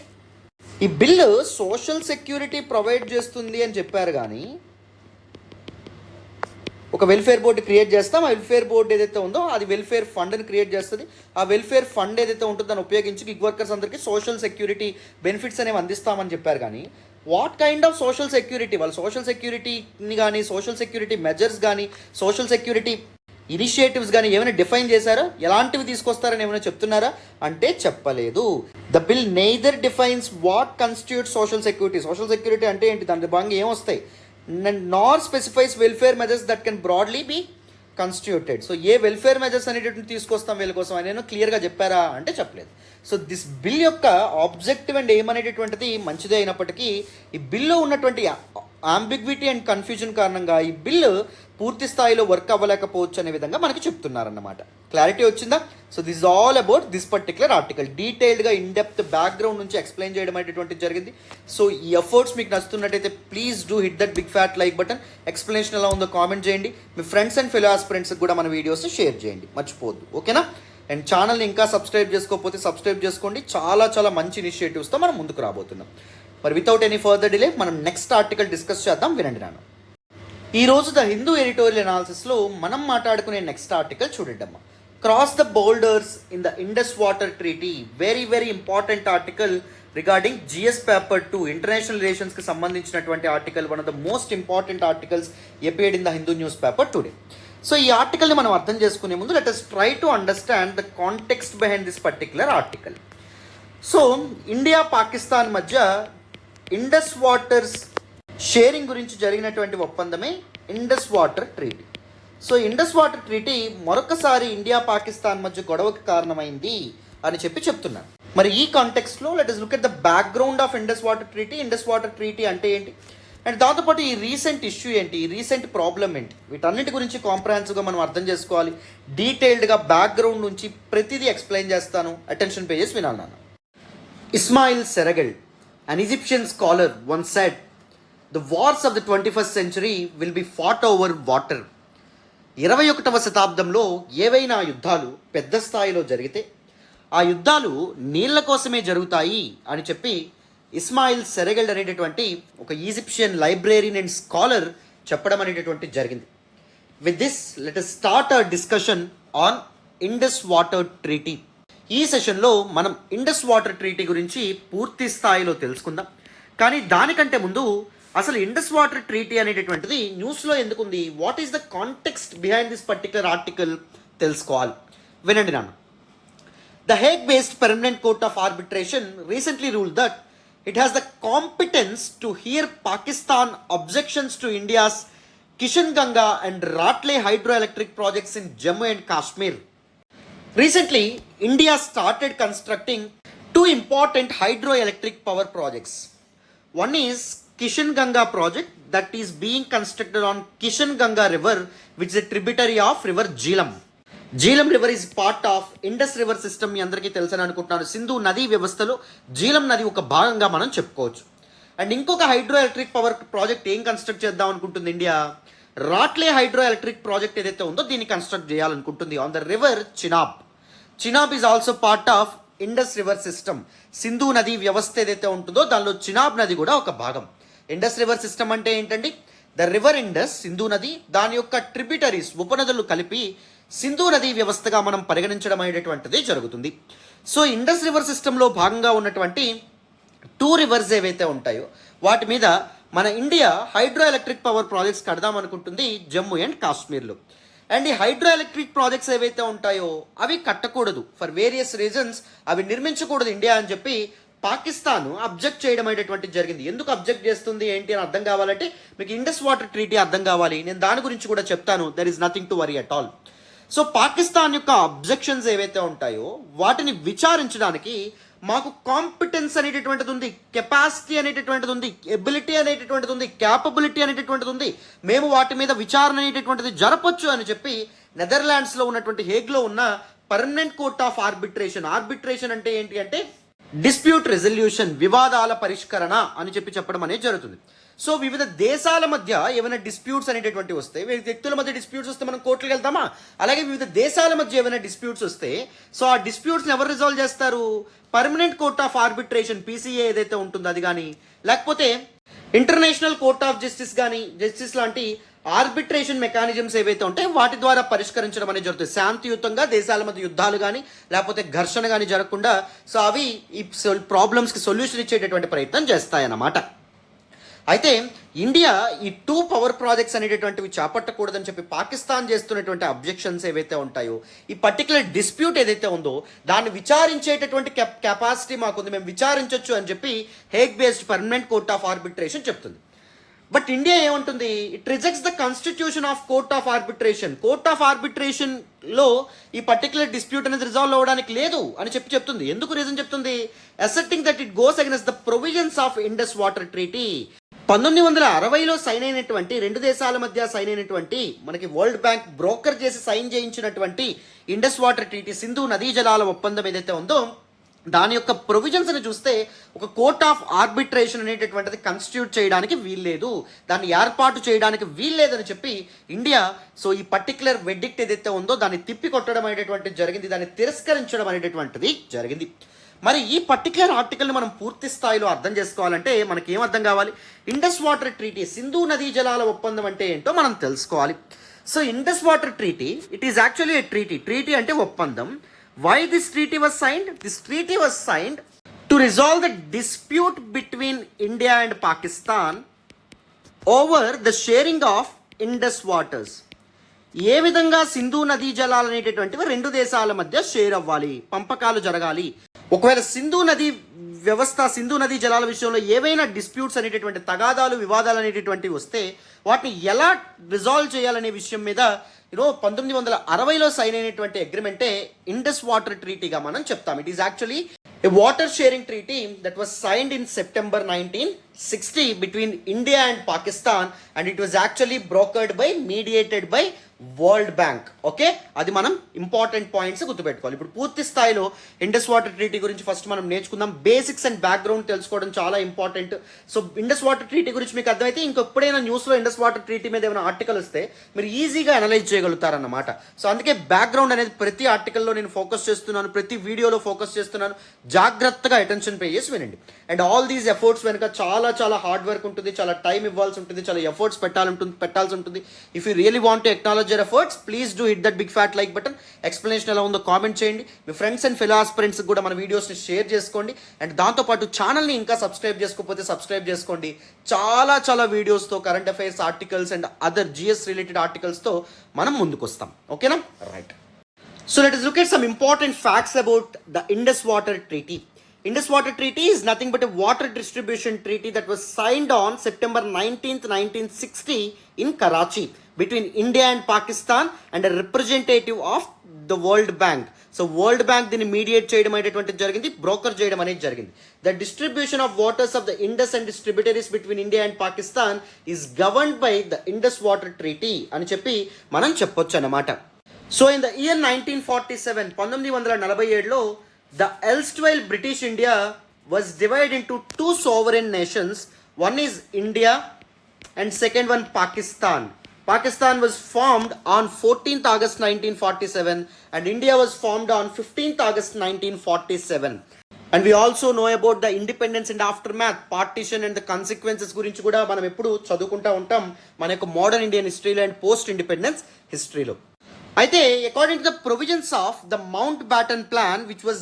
ఈ బిల్లు సోషల్ సెక్యూరిటీ ప్రొవైడ్ చేస్తుంది అని చెప్పారు, కానీ ఒక వెల్ఫేర్ బోర్డు క్రియేట్ చేస్తాం. ఆ వెల్ఫేర్ బోర్డు ఏదైతే ఉందో అది వెల్ఫేర్ ఫండ్ని క్రియేట్ చేస్తుంది. ఆ వెల్ఫేర్ ఫండ్ ఏదైతే ఉంటుందో దాన్ని ఉపయోగించి గిగ్ వర్కర్స్ అందరికీ సోషల్ సెక్యూరిటీ బెనిఫిట్స్ అనేవి అందిస్తామని చెప్పారు. కానీ what kind of social security? వాళ్ళు సోషల్ సెక్యూరిటీని కానీ సోషల్ సెక్యూరిటీ మెజర్స్ కానీ సోషల్ సెక్యూరిటీ ఇనిషియేటివ్స్ కానీ ఏమైనా డిఫైన్ చేశారా? ఎలాంటివి తీసుకొస్తారని ఏమైనా చెప్తున్నారా అంటే చెప్పలేదు. The bill neither defines what constitute social security. Social security అంటే ఏంటి, దాని భాగంగా ఏమొస్తాయి, nor specifies welfare measures that can broadly be constituted. So a welfare measures అనేటటువంటి తీసుకొస్తాం వీళ్ళ కోసం అని క్లియర్గా చెప్పారా అంటే చెప్పలేదు. సో దిస్ బిల్ యొక్క ఆబ్జెక్టివ్ అండ్ ఏమనేటటువంటిది మంచిదే అయినప్పటికీ ఈ బిల్లో ఉన్నటువంటి అంబిగ్విటీ అండ్ కన్ఫ్యూజన్ కారణంగా ఈ బిల్లు పూర్తి స్థాయిలో వర్క్ అవ్వలేకపోవచ్చు అనే విధంగా మనకి చెప్తున్నారన్నమాట. క్లారిటీ వచ్చిందా? So this is all about this particular article. డీటెయిల్డ్గా ఇన్డెప్త్ బ్యాక్గ్రౌండ్ నుంచి ఎక్స్ప్లెయిన్ చేయడం అనేటువంటిది జరిగింది. సో ఈ ఎఫర్ట్స్ మీకు నచ్చుతున్నట్టయితే please do hit that big fat like button. Explanation ఎలా ఉందో కామెంట్ చేయండి. మీ ఫ్రెండ్స్ అండ్ ఫెలో ఆస్పిరెంట్స్కి కూడా మన వీడియోస్ షేర్ చేయండి, మర్చిపోవద్దు. ఓకేనా? అండ్ ఛానల్ని ఇంకా సబ్స్క్రైబ్ చేసుకోకపోతే సబ్స్క్రైబ్ చేసుకోండి. చాలా మంచి ఇనిషియేటివ్స్తో మనం ముందుకు రాబోతున్నాం. మరి వితౌట్ ఎనీ ఫర్దర్ డిలే మనం నెక్స్ట్ ఆర్టికల్ డిస్కస్ చేద్దాం. వినండి నాన్న. ఈరోజు ద హిందూ ఎడిటోరియల్ అనాలిసిస్లో మనం మాట్లాడుకునే నెక్స్ట్ ఆర్టికల్ చూడండమ్మా. Cross the boulders in the Indus water treaty. Very important article regarding GS paper 2 international రిలేషన్స్కి సంబంధించినటువంటి article. One of the most important articles appeared in the Hindu newspaper today. So ఈ ఆర్టికల్ని మనం అర్థం చేసుకునే ముందు let us try to understand the context behind this particular article. So India Pakistan మధ్య Indus waters sharing గురించి జరిగినటువంటి ఒప్పందమే Indus water treaty. So Indus water treaty మరొకసారి ఇండియా పాకిస్తాన్ మధ్య గొడవకు కారణమైంది అని చెప్తున్నారు. మరి ఈ కాంటెక్స్ట్లో let us look at the background of Indus water treaty. Indus water treaty అంటే ఏంటి, అండ్ దాంతోపాటు ఈ రీసెంట్ ఇష్యూ ఏంటి, ఈ రీసెంట్ ప్రాబ్లం ఏంటి, వీటన్నిటి గురించి కాంప్రహెన్సివ్గా మనం అర్థం చేసుకోవాలి. డీటెయిల్డ్గా బ్యాక్గ్రౌండ్ నుంచి ప్రతిదీ ఎక్స్ప్లెయిన్ చేస్తాను. అటెన్షన్ పేజెస్ వినాలి నాన్న. Ismail సెరగల్, an Egyptian scholar, once said, "The wars of the 21st century will be fought over water." 21వ శతాబ్దంలో ఏవైనా యుద్ధాలు పెద్ద స్థాయిలో జరిగితే ఆ యుద్ధాలు నీళ్ల కోసమే జరుగుతాయి అని చెప్పి ఇస్మాయిల్ సెరగల్ అనేటటువంటి ఒక ఈజిప్షియన్ లైబ్రేరియన్ అండ్ స్కాలర్ చెప్పడం అనేటటువంటి జరిగింది. With this let us start our discussion on Indus water treaty. ఈ సెషన్లో మనం ఇండస్ వాటర్ ట్రీటీ గురించి పూర్తి స్థాయిలో తెలుసుకుందాం. కానీ దానికంటే ముందు అసలు ఇండస్ వాటర్ ట్రీటీ అనేటటువంటిది న్యూస్లో ఎందుకుంది, what is the context behind this particular article తెలుసుకోవాలి. వినండి నాన్న. The Hague-based Permanent Court of Arbitration recently ruled that it has the competence to hear Pakistan objections to India's Kishanganga and Ratle hydroelectric projects in Jammu and Kashmir. Recently, India started constructing two important hydroelectric power projects. One is Kishanganga project that is being constructed on Kishanganga River, which is a tributary of River Jhelum. Jhelum river is part of Indus river system. మీ అందరికీ తెలుసని అనుకుంటున్నాను. సింధు నదీ వ్యవస్థలో జీలం నది ఒక భాగంగా మనం చెప్పుకోవచ్చు. అండ్ ఇంకొక హైడ్రో ఎలక్ట్రిక్ పవర్ ప్రాజెక్ట్ ఏం కన్స్ట్రక్ట్ చేద్దాం అనుకుంటుంది ఇండియా, రాట్లే హైడ్రో ఎలక్ట్రిక్ ప్రాజెక్ట్ ఏదైతే ఉందో దీన్ని కన్స్ట్రక్ట్ చేయాలనుకుంటుంది on the river Chenab. Chenab is also part of Indus river system. Sindhu నదీ వ్యవస్థ ఏదైతే ఉంటుందో దానిలో చినాబ్ నది కూడా ఒక భాగం. ఇండస్ రివర్ సిస్టమ్ అంటే ఏంటండి, ద రివర్ ఇండస్ సింధు నది, దాని యొక్క ట్రిబ్యూటరీస్ ఉపనదులు కలిపి సింధు నదీ వ్యవస్థగా మనం పరిగణించడం అనేటటువంటిది జరుగుతుంది. సో ఇండస్ రివర్ సిస్టంలో భాగంగా ఉన్నటువంటి 2 రివర్స్ ఏవైతే ఉంటాయో వాటి మీద మన India hydro electric power projects కడదాం అనుకుంటుంది జమ్మూ అండ్ కాశ్మీర్లో. అండ్ ఈ హైడ్రో ఎలక్ట్రిక్ ప్రాజెక్ట్స్ ఏవైతే ఉంటాయో అవి కట్టకూడదు, ఫర్ వేరియస్ రీజన్స్ అవి నిర్మించకూడదు ఇండియా అని చెప్పి పాకిస్తాన్ అబ్జెక్ట్ చేయడం అనేటటువంటి జరిగింది. ఎందుకు అబ్జెక్ట్ చేస్తుంది ఏంటి అని అర్థం కావాలంటే మీకు ఇండస్ వాటర్ ట్రీటీ అర్థం కావాలి. నేను దాని గురించి కూడా చెప్తాను. There is nothing to worry at all. So Pakistan యొక్క అబ్జెక్షన్స్ ఏవైతే ఉంటాయో వాటిని విచారించడానికి మాకు కాంపిటెన్స్ అనేటటువంటిది ఉంది, కెపాసిటీ అనేటటువంటిది ఉంది, ఎబిలిటీ అనేటటువంటిది ఉంది, క్యాపబిలిటీ అనేటటువంటిది ఉంది, మేము వాటి మీద విచారణ అనేటటువంటిది జరపొచ్చు అని చెప్పి నెదర్లాండ్స్లో ఉన్నటువంటి హేగ్లో ఉన్న permanent court of arbitration. Arbitration అంటే ఏంటి అంటే డిస్ప్యూట్ రెజల్యూషన్, వివాదాల పరిష్కరణ అని చెప్పడం అనేది జరుగుతుంది. సో వివిధ దేశాల మధ్య ఏమైనా డిస్ప్యూట్స్ అనేటటువంటివి వస్తే, వ్యక్తుల మధ్య డిస్ప్యూట్స్ వస్తే మనం కోర్టులకు వెళ్తామా, అలాగే వివిధ దేశాల మధ్య ఏమైనా డిస్ప్యూట్స్ వస్తే సో ఆ డిస్ప్యూట్స్ని ఎవరు రిజాల్వ్ చేస్తారు, permanent court of arbitration PCA ఏదైతే ఉంటుందో అది కానీ, లేకపోతే ఇంటర్నేషనల్ కోర్ట్ ఆఫ్ జస్టిస్ లాంటి ఆర్బిట్రేషన్ మెకానిజమ్స్ ఏవైతే ఉంటాయో వాటి ద్వారా పరిష్కరించడం అనేది జరుగుతుంది. శాంతియుతంగా దేశాల మధ్య యుద్ధాలు కానీ లేకపోతే ఘర్షణ కానీ జరగకుండా సో అవి ఈ ప్రాబ్లమ్స్కి సొల్యూషన్ ఇచ్చేటటువంటి ప్రయత్నం చేస్తాయన్నమాట. అయితే ఇండియా ఈ 2 పవర్ ప్రాజెక్ట్స్ అనేటటువంటివి చేపట్టకూడదని చెప్పి పాకిస్తాన్ చేస్తున్నటువంటి అబ్జెక్షన్స్ ఏవైతే ఉంటాయో, ఈ పర్టికులర్ డిస్ప్యూట్ ఏదైతే ఉందో దాన్ని విచారించేటటువంటి కెపాసిటీ మాకుంది, మేము విచారించవచ్చు అని చెప్పి Hague based permanent court of arbitration చెప్తుంది. బట్ ఇండియా ఏమంటుంది, it rejects the constitution of court of arbitration. Court of ఆర్బిట్రేషన్లో ఈ పర్టికులర్ డిస్ప్యూట్ అనేది రిజాల్వ్ అవ్వడానికి లేదు అని చెప్తుంది. ఎందుకు రీజన్ చెప్తుంది, accepting that it goes against the provisions of Indus water treaty. 1960లో సైన్ అయినటువంటి 2 దేశాల మధ్య సైన్ అయినటువంటి మనకి వరల్డ్ బ్యాంక్ బ్రోకర్ చేసి సైన్ చేయించినటువంటి ఇండస్ వాటర్ ట్రీటీ, సింధు నదీ జలాల ఒప్పందం ఏదైతే ఉందో దాని యొక్క ప్రొవిజన్స్ని చూస్తే ఒక కోర్ట్ ఆఫ్ ఆర్బిట్రేషన్ అనేటటువంటిది కన్స్టిట్యూట్ చేయడానికి వీల్లేదు, దాన్ని ఏర్పాటు చేయడానికి వీల్లేదని చెప్పి ఇండియా సో ఈ పర్టికులర్ వెడ్డిక్ట్ ఏదైతే ఉందో దాన్ని తిప్పి కొట్టడం అనేటటువంటిది జరిగింది, దాన్ని తిరస్కరించడం అనేటటువంటిది జరిగింది. మరి ఈ పర్టికులర్ ఆర్టికల్ని మనం పూర్తి స్థాయిలో అర్థం చేసుకోవాలంటే మనకి ఏం అర్థం కావాలి? ఇండస్ వాటర్ ట్రీటీ, సింధు నదీ జలాల ఒప్పందం అంటే ఏంటో మనం తెలుసుకోవాలి. So Indus water treaty, it is actually A treaty అంటే ఒప్పందం. Why this treaty was signed? This treaty was signed to resolve the dispute between India and Pakistan over the sharing of Indus waters. ఏ విధంగా సింధు నదీ జలాలు అనేటటువంటివి రెండు దేశాల మధ్య share అవ్వాలి, పంపకాలు జరగాలి. ఒకవేళ సింధు నదీ జలాల విషయంలో ఏవైనా డిస్ప్యూట్స్ అనేటటువంటి తగాదాలు, వివాదాలు అనేటటువంటివి వస్తే వాటిని ఎలా రిజాల్వ్ చేయాలనే విషయం మీద 1960లో సైన్ అయినటువంటి అగ్రిమెంటే ఇండస్ వాటర్ ట్రీటీగా మనం చెప్తాం. It is actually a water sharing treaty that was signed in September 1960 between India and Pakistan, and it was actually mediated by world bank. Okay, అది మనం ఇంపార్టెంట్ పాయింట్స్ గుర్తుపెట్టుకోవాలి. ఇప్పుడు పూర్తి స్థాయిలో ఇండస్ వాటర్ ట్రీటీ గురించి first మనం నేర్చుకుందాం. Basics and background తెలుసుకోవడం చాలా important. So Indus water treaty గురించి మీకు అర్థమైతే ఇంకెప్పుడైనా న్యూస్లో ఇండస్ వాటర్ ట్రీటీ మీద ఏమైనా ఆర్టికల్ వస్తే మీరు ఈజీగా అనలైజ్ చేయగలుగుతారన్నమాట. సో అందుకే బ్యాక్గ్రౌండ్ అనేది ప్రతి ఆర్టికల్లో నేను ఫోకస్ చేస్తున్నాను, ప్రతి వీడియోలో ఫోకస్ చేస్తున్నాను. జాగ్రత్తగా అటెన్షన్ పే చేసి వినండి. అండ్ ఆల్ దీస్ ఎఫర్ట్స్ వెనుక చాలా చాలా హార్డ్ వర్క్ ఉంటుంది, చాలా టైం ఇవ్వాల్సి ఉంటుంది, చాలా ఎఫర్ట్స్ పెట్టాల్సి ఉంటుంది. If you really want to acknowledge your efforts, please do hit that big fat like button. Explanation ఎలా ఉందో కామెంట్ చేయండి. మీ ఫ్రెండ్స్ అండ్ ఫెలో ఆస్పిరెంట్స్ కూడా మన వీడియోస్ని షేర్ చేసుకోండి. అండ్ దాంతోపాటు ఛానల్ని ఇంకా సబ్స్క్రైబ్ చేసుకోకపోతే సబ్స్క్రైబ్ చేసుకోండి. చాలా చాలా వీడియోస్తో, current affairs articles and other GS related ఆర్టికల్స్తో మనం ముందుకు వస్తాం. ఓకేనా? Right. So let us look at some important facts about the Indus Water Treaty. Indus Water Treaty is nothing but a water distribution treaty that was signed on September 19th, 1960 in Karachi between India and Pakistan and a representative of the World Bank. So World Bank దీన్ని mediate చేయడం అనేటువంటిది జరిగింది, broker చేయడం అనేది జరిగింది. The distribution of waters of the Indus and its tributaries between India and Pakistan is governed by the Indus Water Treaty అని చెప్పి మనం చెప్పొచ్చు అన్నమాట. So in the year 1947, 1947లో the erstwhile British India was divided into two sovereign nations. One is India and second one Pakistan. Pakistan was formed on 14th August 1947 and India was formed on 15th August 1947. And we also know about the independence and aftermath, partition and the consequences గురించి కూడా మనం ఎప్పుడు చదువుకుంటూ ఉంటాం మన యొక్క modern Indian హిస్టరీలో and post independence హిస్టరీలో. అయితే according to the provisions of the Mountbatten plan, which was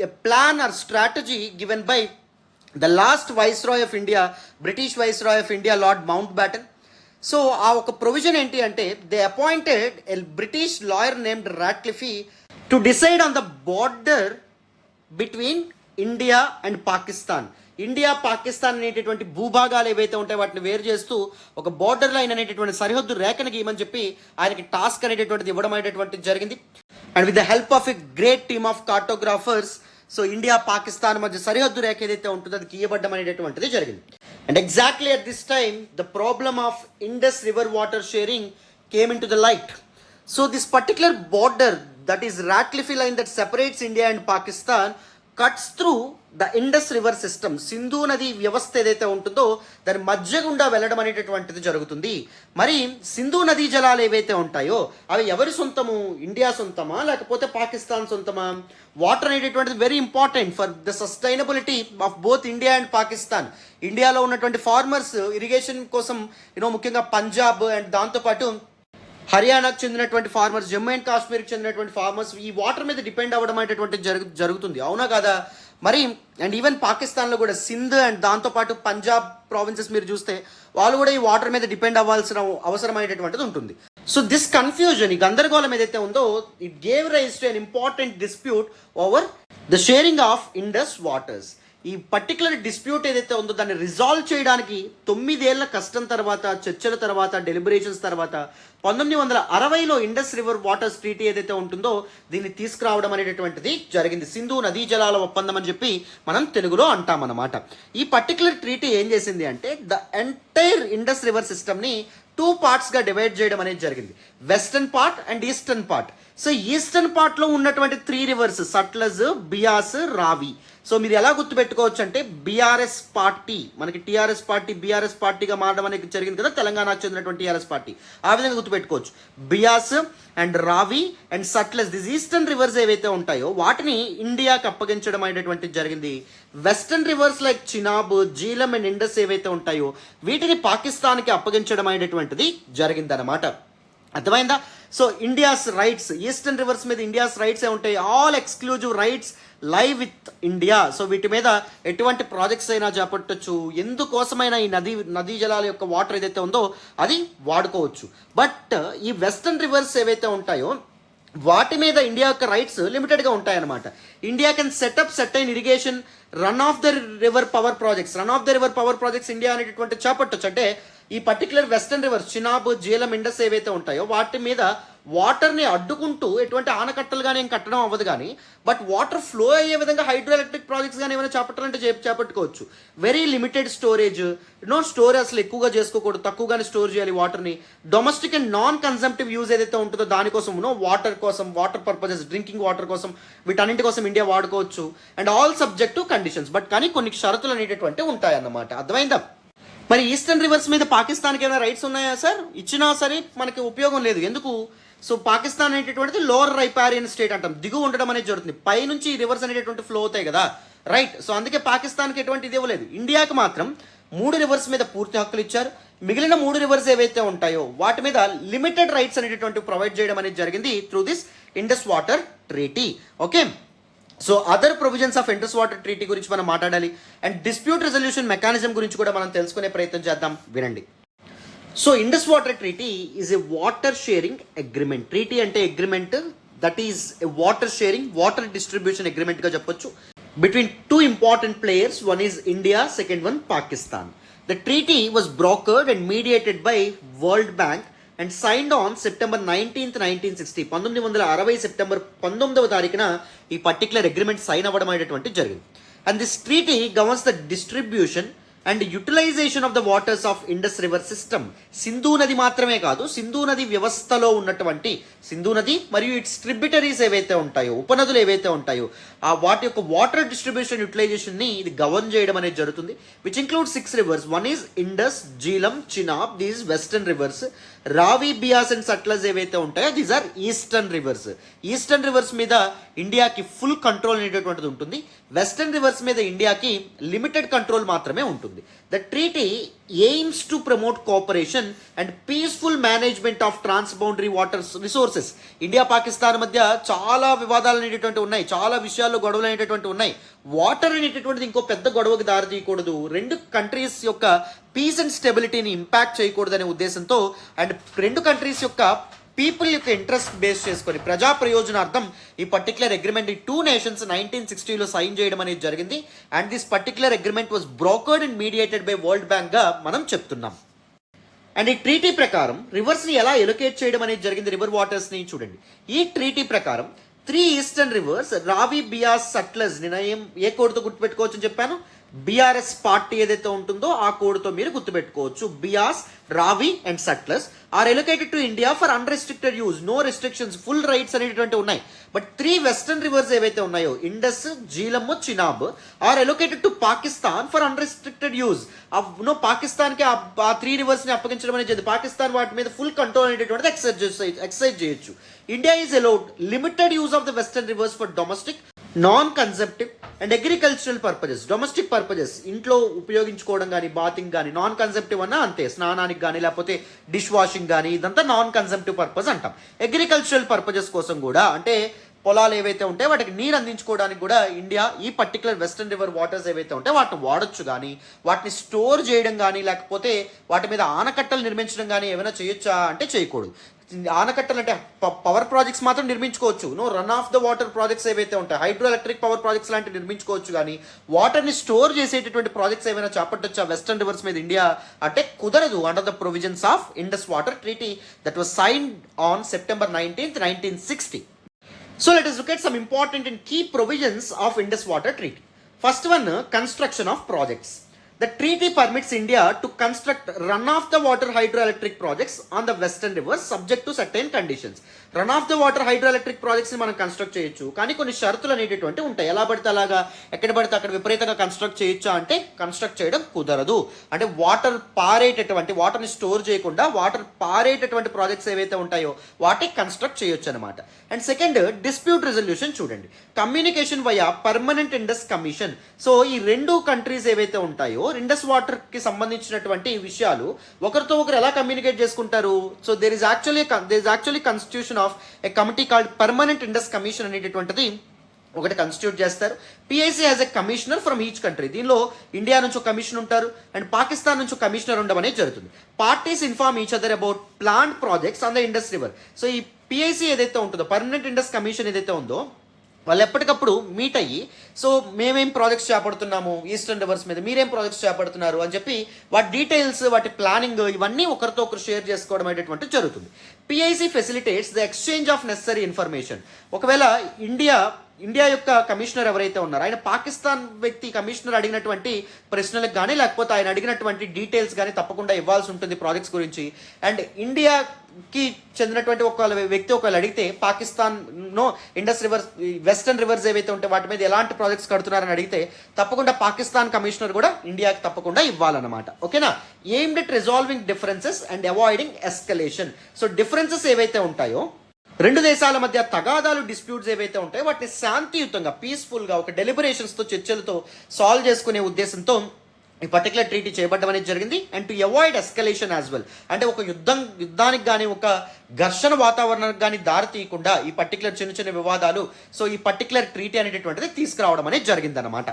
a plan or strategy given by the last viceroy of India, British viceroy of India, Lord Mountbatten. So ఆ ఒక provision ఏంటి అంటే they appointed a British lawyer named Radcliffe to decide on the border between India and Pakistan. India Pakistan అనేటటువంటి భూభాగాలు ఏవైతే ఉంటాయో వాటిని వేరు చేస్తూ ఒక బార్డర్ లైన్ అనేటటువంటి సరిహద్దు రేఖను గీయమని చెప్పి ఆయనకి టాస్క్ అనేటటువంటిది ఇవ్వడం అనేటటువంటిది జరిగింది. And with the help of a great team of cartographers, so India Pakistan మధ్య సరిహద్దు రేఖ ఏదైతే ఉంటుందో అది గీయబడ్డం అనేటటువంటిది జరిగింది. And exactly at this time the problem of Indus river water sharing came into the light. So this particular border, that is Radcliffe line that separates India and Pakistan, cuts through the Indus river system. Sindhu నది వ్యవస్థ ఏదైతే ఉంటుందో దాని మధ్య గుండా వెళ్ళడం అనేటటువంటిది జరుగుతుంది. మరి సింధు నదీ జలాలు ఏవైతే ఉంటాయో అవి ఎవరి సొంతము? ఇండియా సొంతమా లేకపోతే పాకిస్తాన్ సొంతమా? వాటర్ అనేటటువంటిది very important for the sustainability of both India and Pakistan. ఇండియాలో ఉన్నటువంటి ఫార్మర్స్ ఇరిగేషన్ కోసం ముఖ్యంగా పంజాబ్ అండ్ దాంతోపాటు హర్యానాకు చెందినటువంటి ఫార్మర్స్, జమ్మూ అండ్ కాశ్మీర్కి చెందినటువంటి ఫార్మర్స్ ఈ వాటర్ మీద డిపెండ్ అవ్వడం అనేటటువంటి జరుగుతుంది. అవునా కదా? మరి అండ్ ఈవెన్ పాకిస్తాన్లో కూడా సింధ్ అండ్ దాంతోపాటు పంజాబ్ ప్రావిన్సెస్ మీరు చూస్తే వాళ్ళు కూడా ఈ వాటర్ మీద డిపెండ్ అవ్వాల్సిన అవసరం అనేటటువంటిది ఉంటుంది. సో దిస్ కన్ఫ్యూజన్, ఈ గందరగోళం ఏదైతే ఉందో, it gave rise to an important dispute over the sharing of Indus waters. ఈ పర్టికులర్ డిస్ప్యూట్ ఏదైతే ఉందో దాన్ని రిజాల్వ్ చేయడానికి 9 ఏళ్ల కష్టం తర్వాత, చర్చల తర్వాత, డెలిబరేషన్స్ తర్వాత 1960లో ఇండస్ రివర్ వాటర్స్ ట్రీటీ ఏదైతే ఉంటుందో దీన్ని తీసుకురావడం అనేటటువంటిది జరిగింది. సింధు నదీ జలాల ఒప్పందం అని చెప్పి మనం తెలుగులో అంటామన్నమాట. ఈ పర్టికులర్ ట్రీటీ ఏం చేసింది అంటే ద ఎంటైర్ ఇండస్ రివర్ సిస్టమ్ని 2 పార్ట్స్గా డివైడ్ చేయడం అనేది జరిగింది, western part and eastern part. So eastern పార్ట్లో ఉన్నటువంటి 3 రివర్స్, సట్లజ్, బియాస్, రావి. సో మీరు ఎలా గుర్తుపెట్టుకోవచ్చు అంటే బీఆర్ఎస్ పార్టీ, మనకి టీఆర్ఎస్ పార్టీ బీఆర్ఎస్ పార్టీగా మారడం అనేది జరిగింది కదా, తెలంగాణకు చెందినటువంటి టీఆర్ఎస్ పార్టీ. ఆ విధంగా గుర్తుపెట్టుకోవచ్చు. బియాస్ అండ్ రావి అండ్ సట్లెస్, దిస్ ఈస్టర్న్ రివర్స్ ఏవైతే ఉంటాయో వాటిని ఇండియాకి అప్పగించడం అనేటువంటిది జరిగింది. Western reverse like Chenab, Jhelum and Indus ఏవైతే ఉంటాయో వీటిని పాకిస్తాన్కి అప్పగించడం అనేటువంటిది జరిగిందనమాట. అర్థమైందా? So India's rights, eastern rivers మీద ఇండియాస్ రైట్స్ ఏ ఉంటాయి. All exclusive rights live with India. So వీటి మీద ఎటువంటి ప్రాజెక్ట్స్ అయినా చేపట్టచ్చు, ఎందుకోసమైనా ఈ నదీ జలాల యొక్క వాటర్ ఏదైతే ఉందో అది వాడుకోవచ్చు. బట్ ఈ వెస్టర్న్ రివర్స్ ఏవైతే ఉంటాయో వాటి మీద ఇండియా యొక్క రైట్స్ లిమిటెడ్గా ఉంటాయన్నమాట. India can setup certain irrigation run of the river power projects India అనేటటువంటి చేపట్టచ్చు. అంటే ఈ particular western reverse Chenab, Jhelum, Indus ఏవైతే ఉంటాయో వాటి మీద వాటర్ని అడ్డుకుంటూ ఎటువంటి ఆనకట్టలు కానీ ఏం కట్టడం అవ్వదు, కానీ బట్ వాటర్ ఫ్లో అయ్యే విధంగా హైడ్రో ఎలక్ట్రిక్ ప్రాజెక్ట్స్ కానీ ఏమైనా చేపట్టాలంటే చేపట్టుకోవచ్చు. వెరీ లిమిటెడ్ స్టోరేజ్, స్టోర్ అసలు ఎక్కువగా చేసుకోకూడదు, తక్కువగానే స్టోర్ చేయాలి వాటర్ని. డొమెస్టిక్ అండ్ నాన్ కన్సంప్టివ్ యూజ్ ఏదైతే ఉంటుందో దానికోసం వాటర్ పర్పజెస్, డ్రింకింగ్ వాటర్ కోసం, వీటన్నింటి కోసం ఇండియా వాడుకోవచ్చు. And all subject to conditions, but కానీ కొన్ని షరతులు అనేటటువంటి ఉంటాయన్నమాట. అర్థమైందా? మరి ఈస్టర్న్ రివర్స్ మీద పాకిస్తాన్కి ఏమైనా రైట్స్ ఉన్నాయా సార్? ఇచ్చినా సరే మనకి ఉపయోగం లేదు. ఎందుకు? సో పాకిస్తాన్ అనేటటువంటిది లోవర్ రైపారియన్ స్టేట్ అంటాం, దిగువ ఉండడం అనేది జరుగుతుంది. పైనుంచి రివర్స్ అనేటటువంటి ఫ్లో అవుతాయి కదా, రైట్? సో అందుకే పాకిస్తాన్కి ఎటువంటి ఇది ఇవ్వలేదు. ఇండియాకి మాత్రం 3 రివర్స్ మీద పూర్తి హక్కులు ఇచ్చారు. మిగిలిన 3 రివర్స్ ఏవైతే ఉంటాయో వాటి మీద లిమిటెడ్ రైట్స్ అనేటటువంటి ప్రొవైడ్ చేయడం అనేది జరిగింది through this Indus water treaty. Okay, so other provisions of Indus water treaty గురించి మనం మాట్లాడాలి. అండ్ డిస్ప్యూట్ రెజల్యూషన్ మెకానిజం గురించి కూడా మనం తెలుసుకునే ప్రయత్నం చేద్దాం, వినండి. So Indus water treaty is a water sharing agreement. Treaty అంటే agreement, that is a water sharing, water distribution అగ్రిమెంట్గా చెప్పొచ్చు between 2 important players. One is India, second one Pakistan. The treaty was brokered and mediated by World Bank and signed on September 19th, 1960. 1960 September 19వ తారీఖున ఈ particular agreement sign అవ్వడం అనేటువంటి జరిగింది. And this treaty governs the distribution and utilisation of the waters of Indus river system. Sindhu నది మాత్రమే కాదు, సింధు నది వ్యవస్థలో ఉన్నటువంటి సింధు నది మరియు ఇట్స్ ట్రిబ్యూటరీస్ ఏవైతే ఉంటాయో, ఉపనదులు ఏవైతే ఉంటాయో ఆ వాటి యొక్క వాటర్ డిస్ట్రిబ్యూషన్ యూటిలైజేషన్ని ఇది గవర్న్ చేయడం అనేది జరుగుతుంది. Which include 6 rivers. One is Indus, Jhelum, Chenab, these western rivers. Ravi, Beas and Sutlej ఏవైతే ఉంటాయో these are eastern rivers. Eastern rivers మీద ఇండియాకి ఫుల్ కంట్రోల్ అనేటటువంటిది ఉంటుంది. వెస్టర్న్ రివర్స్ మీద ఇండియాకి లిమిటెడ్ కంట్రోల్ మాత్రమే ఉంటుంది. The treaty AIIMS to promote cooperation and peaceful management of transboundary water resources. India Pakistan మధ్య చాలా వివాదాలు అనేటటువంటి ఉన్నాయి, చాలా విషయాల్లో గొడవలు అనేటటువంటి ఉన్నాయి. వాటర్ అనేటటువంటిది ఇంకో పెద్ద గొడవకి దారి తీయకూడదు, 2 కంట్రీస్ యొక్క పీస్ అండ్ స్టెబిలిటీని ఇంపాక్ట్ చేయకూడదనే ఉద్దేశంతో అండ్ 2 కంట్రీస్ యొక్క పీపుల్ యొక్క ఇంట్రెస్ట్ బేస్ చేసుకొని ప్రజా ప్రయోజనార్థం ఈ పర్టికులర్ అగ్రిమెంట్ 2 నేషన్స్ 1960లో సైన్ చేయడం అనేది జరిగింది. And this particular agreement was brokered and mediated by world బ్యాంక్గా మనం చెప్తున్నాం. అండ్ ఈ ట్రీటీ ప్రకారం రివర్స్ని ఎలా ఎలొకేట్ చేయడం అనేది జరిగింది, రివర్ వాటర్స్ని చూడండి. ఈ ట్రీటీ ప్రకారం 3 ఈస్టర్న్ రివర్స్, రావి, బియాస్, సట్లెస్, నేను ఏ కోడ్తో గుర్తుపెట్టుకోవచ్చు అని చెప్పాను, బీఆర్ఎస్ పార్టీ ఏదైతే ఉంటుందో ఆ కోడ్తో మీరు గుర్తుపెట్టుకోవచ్చు. Beas, Ravi and Sutlej are allocated to India for unrestricted use, no restrictions, full rights అనేటువంటి ఉన్నాయి. బట్ 3 వెస్టర్న్ రివర్స్ ఏవైతే ఉన్నాయో Indus, Jhelum, Chenab are allocated to Pakistan for unrestricted use. పాకిస్తాన్కి ఆ 3 రివర్స్ని అప్పగించడం అనేది పాకిస్తాన్ వాటి మీద ఫుల్ కంట్రోల్ అనేటువంటిది ఎక్సర్సైజ్ చేయొచ్చు. India is allowed limited use of the western rivers for domestic, non consumptive and agricultural purposes. Domestic purposes ఇంట్లో ఉపయోగించుకోవడం కానీ, బాతింగ్ కానీ, నాన్ కన్సెప్టివ్ అన్నా అంతే, స్నానానికి కానీ లేకపోతే డిష్ వాషింగ్ కానీ, ఇదంతా నాన్ కన్సెప్టివ్ పర్పస్ అంటాం. అగ్రికల్చరల్ పర్పజెస్ కోసం కూడా, అంటే పొలాలు ఏవైతే ఉంటాయో వాటికి నీరు అందించుకోవడానికి కూడా ఇండియా ఈ పర్టికులర్ వెస్టర్న్ రివర్ వాటర్స్ ఏవైతే ఉంటాయో వాటిని వాడచ్చు, కానీ వాటిని స్టోర్ చేయడం కానీ లేకపోతే వాటి మీద ఆనకట్టలు నిర్మించడం కానీ ఏమైనా చేయొచ్చా అంటే చేయకూడదు. ఆనకట్టలు అంటే పవర్ ప్రాజెక్ట్స్ మాత్రం నిర్మించుకోవచ్చు, run of the water projects ఏవైతే ఉంటాయి, హైడ్రో ఎలక్ట్రిక్ పవర్ ప్రాజెక్ట్స్ లాంటివి నిర్మించుకోవచ్చు, కానీ వాటర్ని స్టోర్ చేసేటటువంటి ప్రాజెక్ట్స్ ఏమైనా చేపట్టొచ్చా వెస్టర్న్ రివర్స్ మీద ఇండియా అంటే కుదరదు. Under the provisions of Indus water treaty that was signed on September 19th, 1960. So let us look at some important and key provisions of Indus Water Treaty. First one, construction of projects. The treaty permits India to construct run-of-the-water hydroelectric projects on the western rivers subject to certain conditions. Run of the water hydroelectric ప్రాజెక్ట్స్ని మనం construct చేయొచ్చు, కానీ కొన్ని షరతులు అనేటటువంటి ఉంటాయి. ఎలా పడితే అలాగా ఎక్కడ పడితే అక్కడ విపరీతంగా కన్స్ట్రక్ట్ చేయొచ్చా అంటే కన్స్ట్రక్ట్ చేయడం కుదరదు. అంటే వాటర్ని స్టోర్ చేయకుండా వాటర్ పారేటటువంటి ప్రాజెక్ట్స్ ఏవైతే ఉంటాయో వాటిని కన్స్ట్రక్ట్ చేయొచ్చు అనమాట. అండ్ సెకండ్, డిస్ప్యూట్ రెజల్యూషన్ చూడండి, communication via permanent Indus commission. So ఈ రెండు కంట్రీస్ ఏవైతే ఉంటాయో ఇండస్ వాటర్కి సంబంధించినటువంటి విషయాలు ఒకరితో ఒకరు ఎలా కమ్యూనికేట్ చేసుకుంటారు? So there is actually constitution of a committee called permanent Indus commission అనేటటువంటిది ఒకటి కాన్స్టిట్యూట్ చేస్తారు. PIC has a commissioner from each country. దీనిలో ఇండియా నుంచి ఒక కమిషన్ ఉంటారు అండ్ పాకిస్తాన్ నుంచి ఒక కమిషనర్ ఉండడం అనేది జరుగుతుంది. Parties inform each other about plant projects on the Indus river. So ఈ పిఐసి ఏదైతే ఉంటుందో, పర్మనెంట్ ఇండస్ కమిషన్ ఏదైతే ఉందో, వాళ్ళు ఎప్పటికప్పుడు మీట్ అయ్యి సో మేమేం ప్రాజెక్ట్స్ చేపడుతున్నాము ఈస్టర్న్ రివర్స్ మీద, మీరేం ప్రాజెక్ట్స్ చేపడుతున్నారు అని చెప్పి వాటి డీటెయిల్స్, వాటి ప్లానింగ్ ఇవన్నీ ఒకరితో ఒకరు షేర్ చేసుకోవడం అనేటువంటి జరుగుతుంది. PIC facilitates the exchange of necessary information. ఒకవేళ ఇండియా యొక్క కమిషనర్ ఎవరైతే ఉన్నారో ఆయన పాకిస్తాన్ వ్యక్తి కమిషనర్ అడిగినటువంటి ప్రశ్నలకు కానీ లేకపోతే ఆయన అడిగినటువంటి డీటెయిల్స్ కానీ తప్పకుండా ఇవ్వాల్సి ఉంటుంది ప్రాజెక్ట్స్ గురించి. అండ్ ఇండియాకి చెందినటువంటి ఒకవేళ వ్యక్తి ఒకవేళ అడిగితే పాకిస్తాన్లో ఇండస్ రివర్స్, వెస్టర్న్ రివర్స్ ఏవైతే ఉంటాయి వాటి మీద ఎలాంటి ప్రాజెక్ట్స్ కడుతున్నారని అడిగితే తప్పకుండా పాకిస్తాన్ కమిషనర్ కూడా ఇండియాకి తప్పకుండా ఇవ్వాలన్నమాట. ఓకేనా? Aimed at resolving differences and avoiding escalation. So differences ఏవైతే ఉంటాయో రెండు దేశాల మధ్య తగాదాలు, డిస్ప్యూట్స్ ఏవైతే ఉంటాయో వాటిని శాంతియుతంగా, పీస్ఫుల్గా ఒక డెలిబరేషన్స్తో, చర్చలతో సాల్వ్ చేసుకునే ఉద్దేశంతో ఈ పర్టికులర్ ట్రీటీ చేయబడ్డం అనేది జరిగింది. And to avoid escalation as well, అంటే ఒక యుద్ధానికి కానీ ఒక ఘర్షణ వాతావరణానికి కానీ దారి తీయకుండా ఈ పర్టికులర్ చిన్న చిన్న వివాదాలు, సో ఈ పర్టికులర్ ట్రీటీ అనేటటువంటిది తీసుకురావడం అనేది జరిగిందనమాట.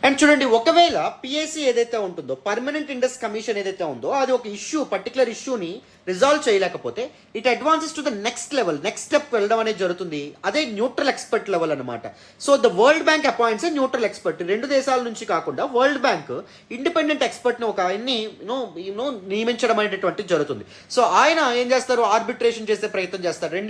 అండ్ చూడండి, ఒకవేళ పిఐసి ఏదైతే ఉంటుందో, పర్మనెంట్ ఇండస్ కమిషన్ ఏదైతే ఉందో, అది ఒక పర్టికులర్ ఇష్యూని రిజాల్వ్ చేయలేకపోతే it advances to the next level, next step వెళ్ళడం అనేది జరుగుతుంది. అదే న్యూట్రల్ ఎక్స్పర్ట్ లెవెల్ అనమాట. So the world bank appoints A neutral expert. రెండు దేశాల నుంచి కాకుండా వరల్డ్ బ్యాంక్ ఇండిపెండెంట్ ఎక్స్పర్ట్ని ఒక ఆయన్ని నియమించడం అనేటటువంటి జరుగుతుంది. సో ఆయన ఏం చేస్తారు, ఆర్బిట్రేషన్ చేసే ప్రయత్నం చేస్తారు.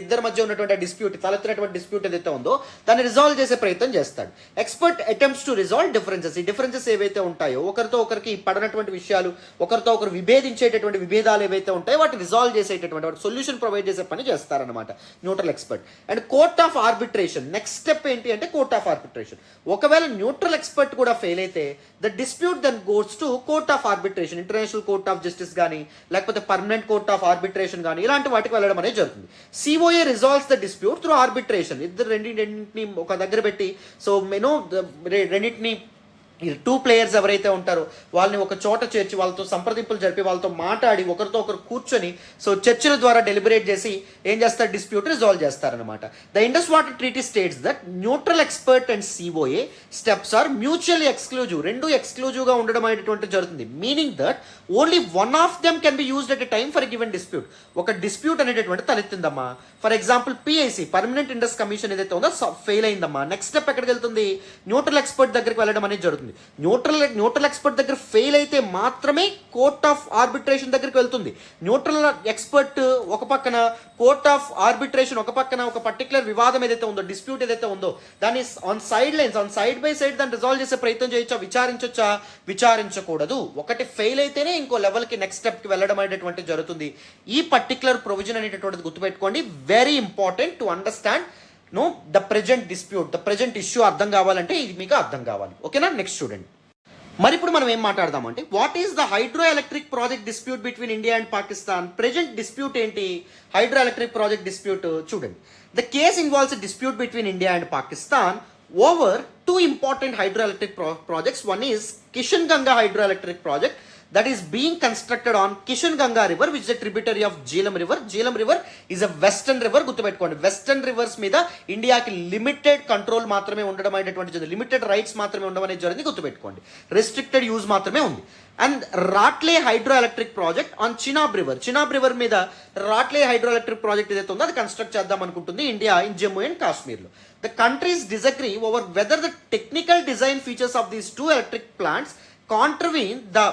ఇద్దరి మధ్య ఉన్నటువంటి డిస్ప్యూట్, తలెత్తినటువంటి డిస్ప్యూట్ ఏదైతే ఉందో దాన్ని రిజాల్వ్ చేసే ప్రయత్నం చేస్తాడు. Expert attempts to resolve differences. ఈ డిఫరెన్సెస్ ఏవైతే ఉంటాయో, ఒకరితో ఒకరికి పడనటువంటి విషయాలు, ఒకరితో ఒకరు విభేదించేటటువంటి విభేదాలు ఏవైతే ఉంటాయో వాటిని రిజాల్వ్ చేసేటటువంటి, వాటి సొల్యూషన్ ప్రొవైడ్ చేసే పని చేస్తారనమాట neutral expert. And court of arbitration, next step ఏంటి అంటే కోర్ట్ ఆఫ్ ఆర్బిట్రేషన్. ఒకవేళ న్యూట్రల్ ఎక్స్పర్ట్ కూడా ఫెయిల్ అయితే the dispute then goes to court of arbitration, international court of justice కానీ లేకపోతే పర్మనెంట్ కోర్ట్ ఆఫ్ ఆర్బిట్రేషన్ కానీ ఇలాంటి వాటికి వెళ్ళడం అనేది జరుగుతుంది. COA resolves the dispute through arbitration. రెండింటిని ఒక దగ్గర పెట్టి, సో రెండింటిని టూ ప్లేయర్స్ ఎవరైతే ఉంటారో వాళ్ళని ఒక చోట చేర్చి వాళ్ళతో సంప్రదింపులు జరిపి వాళ్ళతో మాట్లాడి ఒకరితో ఒకరు కూర్చొని సో చర్చల ద్వారా డెలిబరేట్ చేసి ఏం చేస్తారు, డిస్ప్యూట్ రిజాల్వ్ చేస్తారనమాట. The Indus water treaty states that neutral expert and COA steps are mutually exclusive. రెండు ఎక్స్క్లూజివ్గా ఉండడం అనేటువంటి జరుగుతుంది. Meaning that only one of them can be used at a time for given dispute. ఒక dispute అనేటటువంటి తలెత్తిందమ్మా, for example PIC, permanent Indus commission ఏదైతే ఉందో ఫెయిల్ అయిందమ్మా, నెక్స్ట్ స్టెప్ ఎక్కడికి వెళ్తుంది, న్యూట్రల్ ఎక్స్పర్ట్ దగ్గరికి వెళ్ళడం అనేది జరుగుతుంది. న్యూట్రల్ ఎక్స్పర్ట్ దగ్గర ఫెయిల్ అయితే మాత్రమే కోర్ట్ ఆఫ్ ఆర్బిట్రేషన్ దగ్గరికి వెళ్తుంది. న్యూట్రల్ ఎక్స్పర్ట్ ఒక పక్కన, కోర్ట్ ఆఫ్ ఆర్బిట్రేషన్ ఒక పక్కన, ఒక పర్టికులర్ వివాదం ఏదైతే ఉందో, డిస్ప్యూట్ ఏదైతే ఉందో దాన్ని ఆన్ సైడ్ బై సైడ్ దాన్ని రిజాల్వ్ చేసే ప్రయత్నం చేయొచ్చా, విచారించకూడదు. ఒకటి ఫెయిల్ అయితేనే ఇంకో లెవెల్కి నెక్స్ట్ స్టెప్కి వెళ్ళడం అనేటువంటి జరుగుతుంది. ఈ పర్టికులర్ ప్రొవిజన్ అనేటటువంటిది గుర్తుపెట్టుకోండి, very important to understand the present dispute, the present issue అర్థం కావాలంటే ఇది మీకు అర్థం కావాలి. ఓకేనా? నెక్స్ట్ చూడండి. మరి ఇప్పుడు మనం ఏం మాట్లాడదామంటే what is the hydro electric project dispute between India and Pakistan. Present dispute ఏంటి, హైడ్రో ఎలక్ట్రిక్ ప్రాజెక్ట్ డిస్ప్యూట్ చూడండి. The case involves dispute between India and Pakistan over two important hydroelectric projects. One is Kishan Ganga hydroelectric project that is being constructed on Kishan Ganga river, which is a tributary of Jhelum river. Jhelum river is a western river. గుర్తుపెట్టుకోండి, western rivers మీద ఇండియాకి limited control మాత్రమే ఉండడం అనేటువంటి జరిగింది, limited rights మాత్రమే ఉండడం అనేది జరిగింది. గుర్తుపెట్టుకోండి, రెస్ట్రిక్టెడ్ యూజ్ మాత్రమే ఉంది. అండ్ రాట్లే hydro electric project on Chenab river మీద రాట్లే హైడ్రో ఎలక్ట్రిక్ ప్రాజెక్ట్ ఏదైతే ఉందో అది కన్స్ట్రక్ట్ చేద్దాం అనుకుంటుంది ఇండియా ఇన్ జమ్మూ అండ్ కాశ్మీర్లో. The countries disagree over whether the technical design features of these two electric plants contravene the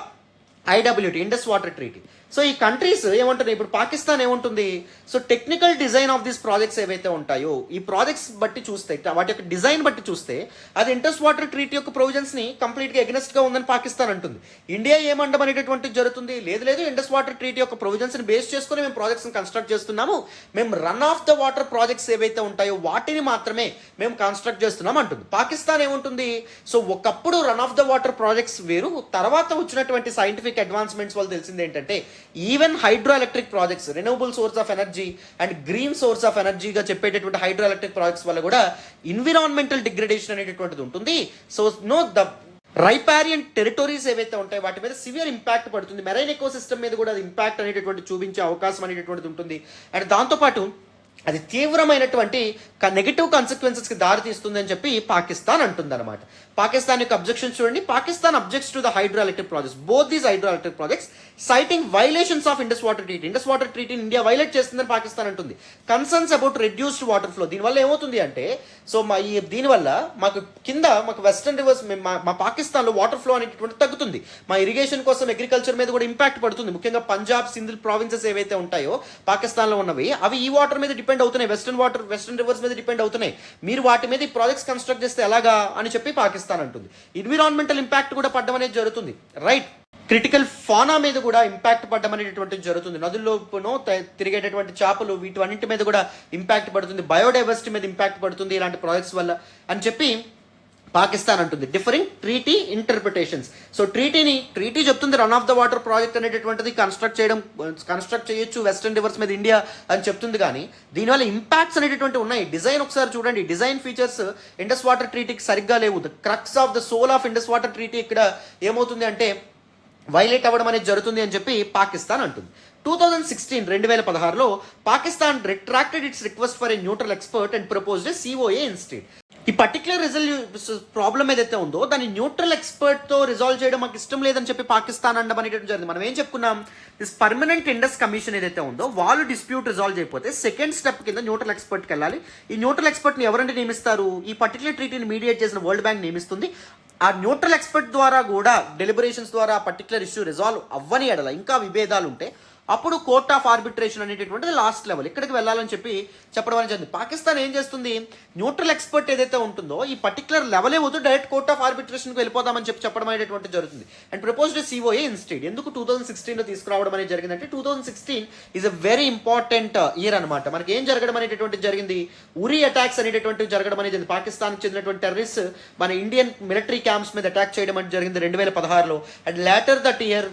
IWT, Indus Water Treaty. So ఈ countries ఏమంటున్నాయి, ఇప్పుడు పాకిస్తాన్ ఏముంటుంది, so technical design of these projects ఏవైతే ఉంటాయో ఈ projects బట్టి చూస్తే, వాటి యొక్క డిజైన్ బట్టి చూస్తే అది ఇండస్ వాటర్ ట్రీటీ యొక్క ప్రొవిజన్స్ని కంప్లీట్గా ఎగ్నెస్ట్గా ఉందని పాకిస్తాన్ అంటుంది. ఇండియా ఏమండం అనేటటువంటిది జరుగుతుంది, లేదు లేదు ఇండస్ వాటర్ ట్రీటీ యొక్క ప్రొవిజన్స్ని బేస్ చేసుకుని మేము ప్రాజెక్ట్స్ని కన్స్ట్రక్ట్ చేస్తున్నాము, మేము run of the water projects ఏవైతే ఉంటాయో వాటిని మాత్రమే మేము కన్స్ట్రక్ట్ చేస్తున్నాం అంటుంది. పాకిస్తాన్ ఏముంటుంది, సో ఒకప్పుడు run of the water projects వేరు, తర్వాత వచ్చినటువంటి సైంటిఫిక్ అడ్వాన్స్మెంట్స్ వాళ్ళు తెలిసింది ఏంటంటే even hydro electric projects, renewable source of energy and green source of ఎనర్జీగా చెప్పేటటువంటి హైడ్రో ఎలక్ట్రిక్ ప్రాజెక్ట్స్ వల్ల కూడా ఎన్విరాన్మెంటల్ డిగ్రేడేషన్ అనేటటువంటిది ఉంటుంది. సో ద రైపారియన్ టెరిటరీస్ ఏవైతే ఉంటాయో వాటి మీద సివియర్ ఇంపాక్ట్ పడుతుంది, మెరైన్ ఎకో సిస్టమ్ మీద కూడా అది ఇంపాక్ట్ అనేటటువంటి చూపించే అవకాశం అనేటటువంటిది ఉంటుంది. అండ్ దాంతోపాటు అది తీవ్రమైనటువంటి నెగటివ్ కాన్సిక్వెన్సెస్కి దారితీస్తుంది అని చెప్పి పాకిస్తాన్ అంటుంది అనమాట. పాకిస్తాన్ యొక్క అబ్జెక్షన్స్ చూడండి, Pakistan objects to the hydro electric projects, both these hydro electric projects citing violations of Indus water treaty. Indus water ట్రీటీని ఇండియా వైలేట్ చేస్తుందని పాకిస్తాన్ అంటుంది. Concerns about reduced water flow, దీనివల్ల ఏమవుతుంది అంటే సో దీనివల్ల మాకు వెస్టర్న్ రివర్స్ మా పాకిస్తాన్లో వాటర్ ఫ్లో అనేటటువంటి తగ్గుతుంది, మా ఇరిగేషన్ కోసం అగ్రికల్చర్ మీద కూడా ఇంపాక్ట్ పడుతుంది. ముఖ్యంగా పంజాబ్, సింధ్ ప్రావిన్సెస్ ఏవైతే ఉంటాయో పాకిస్తాన్లో ఉన్నవి అవి ఈ వాటర్ మీద డిపెండ్ అవుతున్నాయి, వెస్టర్న్ రివర్స్ మీద డిపెండ్ అవుతున్నాయి. మీరు వాటి మీద ఈ ప్రాజెక్ట్స్ కన్స్ట్రక్ట్ చేస్తే ఎలాగా అని చెప్పి పాకిస్తాన్ అంటుంది. ఎన్విరాన్మెంటల్ ఇంపాక్ట్ కూడా పడడం అనేది జరుగుతుంది, రైట్. క్రిటికల్ ఫానా మీద కూడా ఇంపాక్ట్ పడడం అనేటటువంటిది జరుగుతుంది, నదుల్లో తిరిగేటటువంటి చేపలు వీటన్నింటి మీద కూడా ఇంపాక్ట్ పడుతుంది, బయోడైవర్సిటీ మీద ఇంపాక్ట్ పడుతుంది ఇలాంటి ప్రాజెక్ట్స్ వల్ల అని చెప్పి పాకిస్తాన్ అంటుంది. Differing treaty interpretations. So treaty చెప్తుంది run of the water project అనేటటువంటిది కన్స్ట్రక్ట్ చేయొచ్చు వెస్టర్న్ రివర్స్ మీద ఇండియా అని చెప్తుంది, కానీ దీనివల్ల ఇంపాక్ట్స్ అనేటటువంటి ఉన్నాయి. డిజైన్ ఒకసారి చూడండి, డిజైన్ ఫీచర్స్ ఇండస్ వాటర్ ట్రీటీకి సరిగ్గా లేవు. The crux of the soul of Indus water treaty ఇక్కడ ఏమవుతుంది అంటే వైలేట్ అవ్వడం అనేది జరుగుతుంది అని చెప్పి పాకిస్తాన్ అంటుంది. 2016 Pakistan retracted it's request for a neutral expert and proposed A COA instead. ఈ పర్టికులర్ ప్రాబ్లం ఏదైతే ఉందో దాన్ని న్యూట్రల్ ఎక్స్పర్ట్తో రిజాల్వ్ చేయడం మాకు ఇష్టం లేదని చెప్పి పాకిస్తాన్ అనడం అనేటువంటి జరిగింది. మనం ఏం చెప్పుకున్నాం, దిస్ పర్మనెంట్ ఇండస్ కమిషన్ ఏదైతే ఉందో వాళ్ళు డిస్ప్యూట్ రిజాల్వ్ చేయకపోతే సెకండ్ స్టెప్ కింద న్యూట్రల్ ఎక్స్పర్ట్కి వెళ్ళాలి. ఈ న్యూట్రల్ ఎక్స్పర్ట్ని ఎవరంటే నియమిస్తారు, ఈ పర్టికులర్ ట్రీటీని మీడియేట్ చేసిన వరల్డ్ బ్యాంక్ నియమిస్తుంది. ఆ న్యూట్రల్ ఎక్స్పర్ట్ ద్వారా కూడా డెలిబరేషన్స్ ద్వారా ఆ పర్టికులర్ ఇష్యూ రిజాల్వ్ అవ్వని ఎడల ఇంకా విభేదాలు ఉంటే అప్పుడు కోర్ట్ ఆఫ్ ఆర్బిట్రేషన్ అనేటటువంటిది లాస్ట్ లెవెల్, ఇక్కడికి వెళ్ళాలని చెప్పి చెప్పడం అనేది జరిగింది. పాకిస్తాన్ ఏం చేస్తుంది, న్యూట్రల్ ఎక్స్పర్ట్ ఏదైతే ఉంటుందో ఈ పర్టికులర్ లెవెల్ ఏమవుతూ డైరెక్ట్ కోర్ట్ ఆఫ్ ఆర్బిట్రేషన్కి వెళ్ళిపోదామని చెప్పడం అనేటువంటిది జరుగుతుంది. And proposed COA instead. ఎందుకు 2016లో తీసుకురావడం అనేది జరిగిందంటే 2016 is a very important year అనమాట. మనకి ఏం జరగడం అనేటటువంటిది జరిగింది, ఉరి అటాక్స్ అనేటటువంటివి జరగడం అనేది పాకిస్తాన్కి చెందినటువంటి టెర్రరిస్ట్ మన ఇండియన్ మిలిటరీ క్యాంప్స్ మీద అటాక్ చేయడం అనేది జరిగింది 2016లో. And later that year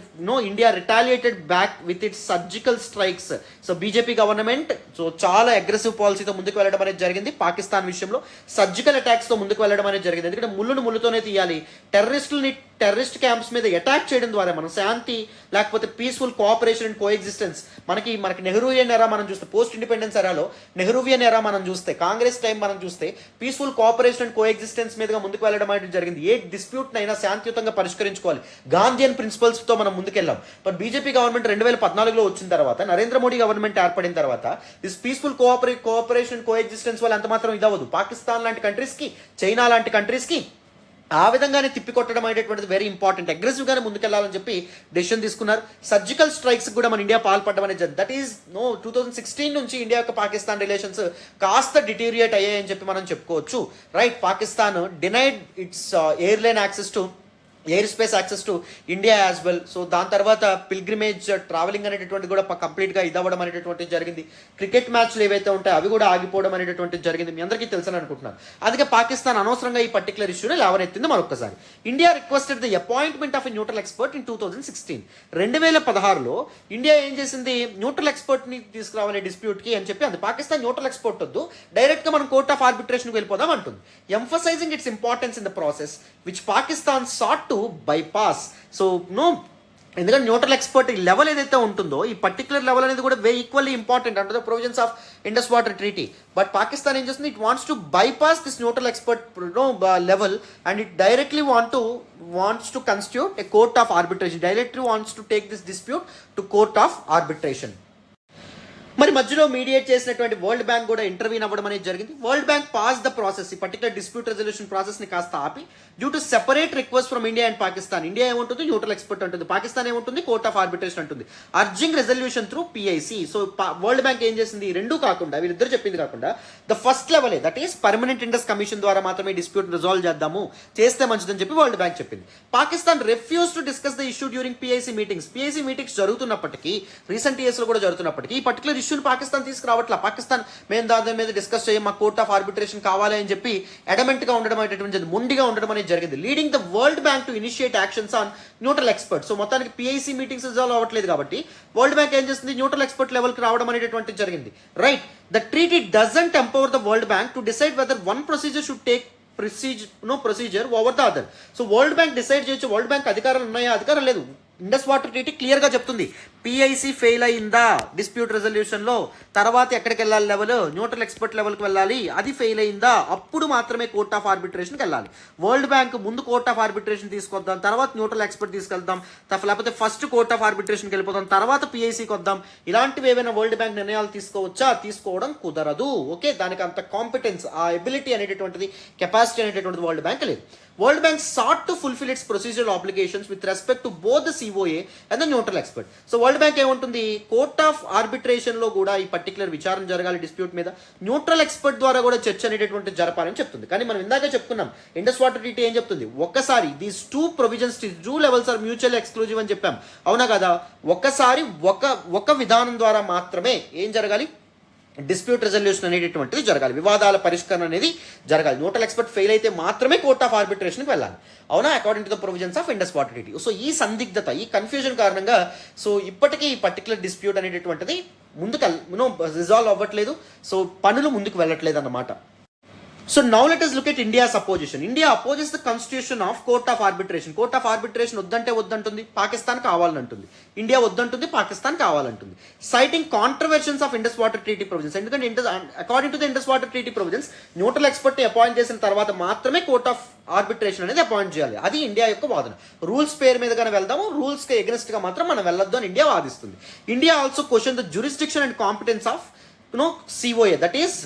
India retaliated back with its surgical strikes. So BJP government so చాలా అగ్రెసివ్ పాలసీతో ముందుకు వెళ్ళడం అనేది జరిగింది. పాకిస్తాన్ విషయంలో సర్జికల్ అటాక్స్తో ముందుకు వెళ్ళడం అనేది జరిగింది. ఎందుకంటే ముళ్ళుతోనే తీయాలి. టెర్రరిస్ట్ క్యాంప్స్ మీద అటాక్ చేయడం ద్వారా మనం శాంతి లేకపోతే పీస్ఫుల్ కోఆపరేషన్ అండ్ కోఎగ్జిస్టెన్స్ మనకి నెహ్రూవియన్ ఎరా మనం చూస్తే, పోస్ట్ ఇండిపెండెన్స్ ఎరాలో నెహ్రూవియన్ ఎరా మనం చూస్తే, కాంగ్రెస్ టైం మనం చూస్తే పీస్ఫుల్ కోఆపరేషన్ అండ్ కోఎగ్జిస్టెన్స్ మీదుగా ముందుకు వెళ్ళడం అనేది జరిగింది. ఏ డిస్ప్యూట్ అయినా శాంతియుతంగా పరిష్కరించుకోవాలి, గాంధీయన్ ప్రిన్సిపల్స్తో మనం ముందుకెళ్ళాం. బట్ బీజేపీ గవర్నమెంట్ 2014లో వచ్చిన తర్వాత, నరేంద్ర మోడీ గవర్నమెంట్ ఏర్పడిన తర్వాత దిస్ పీస్ఫుల్ కోఆపరేషన్ కోఎగ్జిస్టెన్స్ వల్ల అంత మాత్రం ఇదవ్వదు. పాకిస్తాన్ లాంటి కంట్రీస్కి, చైనా లాంటి కంట్రీస్కి ఆ విధంగానే తిప్పికొట్టడం అనేటువంటిది వెరీ ఇంపార్టెంట్. అగ్రెసివ్గానే ముందుకెళ్లాలని చెప్పి డెసిషన్ తీసుకున్నారు. సర్జికల్ స్ట్రైక్స్ కూడా మన ఇండియా పాల్పడడం అనేది దట్ ఈస్ 2016 నుంచి ఇండియా యొక్క పాకిస్తాన్ రిలేషన్స్ కాస్త డిటీరియేట్ అయ్యాయని చెప్పి మనం చెప్పుకోవచ్చు, right. Pakistan denied it's air space access to India as well. So దాని తర్వాత పిల్గ్రిమేజ్ ట్రావెలింగ్ అనేటటువంటి కూడా కంప్లీట్గా ఇదవ్వడం అనేటటువంటిది జరిగింది. క్రికెట్ మ్యాచ్లు ఏవైతే ఉంటాయో అవి కూడా ఆగిపోవడం అనేటటువంటిది జరిగింది. మీ అందరికీ తెలుసని అనుకుంటున్నాను. అందుకే పాకిస్తాన్ అనవసరంగా ఈ పర్టికులర్ ఇష్యూని లేవనెత్తింది మరొకసారి. India requested the appointment of a neutral expert in 2016. 2016లో ఇండియా ఏం చేసింది, న్యూట్రల్ ఎక్స్పర్ట్ని తీసుకురావాలి డిస్ప్యూట్కి అని చెప్పి అంది. పాకిస్తాన్ న్యూట్రల్ ఎక్స్పర్ట్ వద్దు, డైరెక్ట్గా మనం కోర్ట్ ఆఫ్ ఆర్బిట్రేషన్కి వెళ్ళిపోదాం అంటుంది. Emphasizing its importance in the process which Pakistan sought to bypass. So ఎందుకంటే న్యూట్రల్ ఎక్స్పర్ట్ లెవెల్ ఏదైతే ఉంటుందో ఈ పర్టికులర్ లెవెల్ అనేది కూడా equally important under the provisions of Indus water treaty. But Pakistan ఏం చేస్తుంది, it wants to bypass this neutral expert level and it directly wants to constitute a court of arbitration, directly wants to take this dispute to court of arbitration. మరి మధ్యలో mediate చేసినటువంటి world bank కూడా intervene అవ్వడం అనేది జరిగింది. World bank pass the process, ఈ particular dispute resolution process ని కాస్త ఆపి due to separate request from India and Pakistan. India ఏముంటుంది, న్యూట్రల్ ఎక్స్పర్ట్ ఉంటుంది, పాకిస్తాన్ ఏముంటుంది, కోర్ట్ ఆఫ్ ఆర్బిట్రేషన్ ఉంటుంది, urging resolution through PIC. So world bank ఏం చేసింది, ఈ రెండు కాకుండా, వీళ్ళిద్దరు చెప్పింది కాకుండా the first level, that is permanent Indus commission ద్వారా మాత్రమే డిస్ప్యూట్ రిజాల్వ్ చేద్దాము, చేస్తే మంచిదని చెప్పి వరల్డ్ బ్యాంక్ చెప్పింది. Pakistan refuse to discuss the issue during PIC meetings. PIC meetings జరుగుతున్నప్పటికీ, రీసెంట్ ఇయర్స్ లో కూడా జరుగుతున్నప్పటికీ ఈ పర్టికులర్ ఇష్యూని పాకిస్తాన్ తీసుకురావట్లా. పాకిస్తాన్ మేము దాని మీద డిస్కస్ చేయం, మా కోర్ట్ ఆఫ్ ఆర్బిట్రేషన్ కావాలి అని చెప్పి అడమెంట్ గా ఉండడం అనేటువంటి, మొండిగా ఉండడం అనేది జరిగింది, leading the world bank to initiate actions on neutral expert. So మొత్తానికి పిఐసి మీటింగ్స్ రిజాల్వ్ అవ్వట్లేదు కాబట్టి వరల్డ్ బ్యాంక్ ఏం చేస్తుంది, న్యూట్రల్ ఎక్స్పర్ట్ లెవెల్ కి రావడం అనేటువంటి జరిగింది. Right, the treaty doesn't empower the world bank to decide whether one procedure should take procedure over the other. So world bank decide చేయొచ్చు, world bank అధికారాలు ఉన్నాయా, అధికారం లేదు. ఇండస్ వాటర్ ట్రీటీ క్లియర్ గా చెప్తుంది, పిఐసి ఫెయిల్ అయిందా dispute resolution లో, తర్వాత ఎక్కడికి వెళ్ళాలి లెవెల్, న్యూట్రల్ ఎక్స్పర్ట్ లెవెల్కి వెళ్ళాలి, అది ఫెయిల్ అయిందా అప్పుడు మాత్రమే కోర్ట్ ఆఫ్ ఆర్బిట్రేషన్కి వెళ్ళాలి. వరల్డ్ బ్యాంక్ ముందు కోర్ట్ ఆఫ్ ఆర్బిట్రేషన్ తీసుకొద్దాం, తర్వాత న్యూట్రల్ ఎక్స్పర్ట్ తీసుకెళ్దాం, లేకపోతే ఫస్ట్ కోర్ట్ ఆఫ్ ఆర్బిట్రేషన్కి వెళ్ళిపోతాం, తర్వాత పిఐసికి వద్దాం, ఇలాంటివి ఏవైనా వరల్డ్ బ్యాంక్ నిర్ణయాలు తీసుకోవచ్చా, తీసుకోవడం కుదరదు. ఓకే, దానికి అంత కాంపిటెన్స్, ఆ ఎబిలిటీ అనేటటువంటిది, కెపాసిటీ అనేటటువంటిది వరల్డ్ బ్యాంక్ లేదు. World Bank sought to fulfill its procedural obligations with respect to both the COA and the neutral expert. So World Bank ఏమంటుంది, కోర్ట్ ఆఫ్ ఆర్బిట్రేషన్ లో కూడా ఈ పర్టికులర్ విచారణ జరగాలి డిస్ప్యూట్ మీద, న్యూట్రల్ ఎక్స్పర్ట్ ద్వారా కూడా చర్చ అనేటటువంటి జరపాలని చెప్తుంది. కానీ మనం ఇందాక చెప్పుకున్నాం, ఇండస్ వాటర్ ట్రీటీ ఏం చెప్తుంది, ఒక్కసారి these two provisions, two levels are mutual exclusive అని చెప్పాం, అవునా కదా. ఒక్కసారి ఒక విధానం ద్వారా మాత్రమే ఏం జరగాలి, డిస్ప్యూట్ రెజల్యూషన్ అనేటటువంటిది జరగాలి, వివాదాల పరిష్కరణ అనేది జరగాలి. న్యూట్రల్ ఎక్స్పర్ట్ ఫెయిల్ అయితే మాత్రమే కోర్ట్ ఆఫ్ ఆర్బిట్రేషన్కి వెళ్ళాలి, అవునా, according to the provisions of Indus water treaty. So ఈ సందిగ్ధత, ఈ కన్ఫ్యూజన్ కారణంగా సో ఇప్పటికీ ఈ పర్టికులర్ డిస్ప్యూట్ అనేటటువంటిది ముందుకు రిజాల్వ్ అవ్వట్లేదు. సో పనులు ముందుకు వెళ్ళట్లేదు అన్నమాట. So now let us look at India's opposition. India opposes the constitution of Court of Arbitration. Court of Arbitration వద్దంటే వద్దంటుంది, పాకిస్తాన్ కావాలంటుంది. ఇండియా వద్దంటుంది, పాకిస్తాన్ కావాలంటుంది. Citing controversies of Indus Water Treaty provisions. ఎందుకంటే according to the Indus Water Treaty provisions, neutral expert appoint చేసిన తర్వాత మాత్రమే court of arbitration అనేది అపాయింట్ చేయాలి. అది ఇండియా యొక్క వాదన. రూల్స్ పేరు మీద కానీ వెళ్దాము, రూల్స్ కి ఎగనెస్ట్ గా మాత్రం మనం వెళ్ళొద్దు అని ఇండియా వాదిస్తుంది. India also question the jurisdiction and competence of COA, that is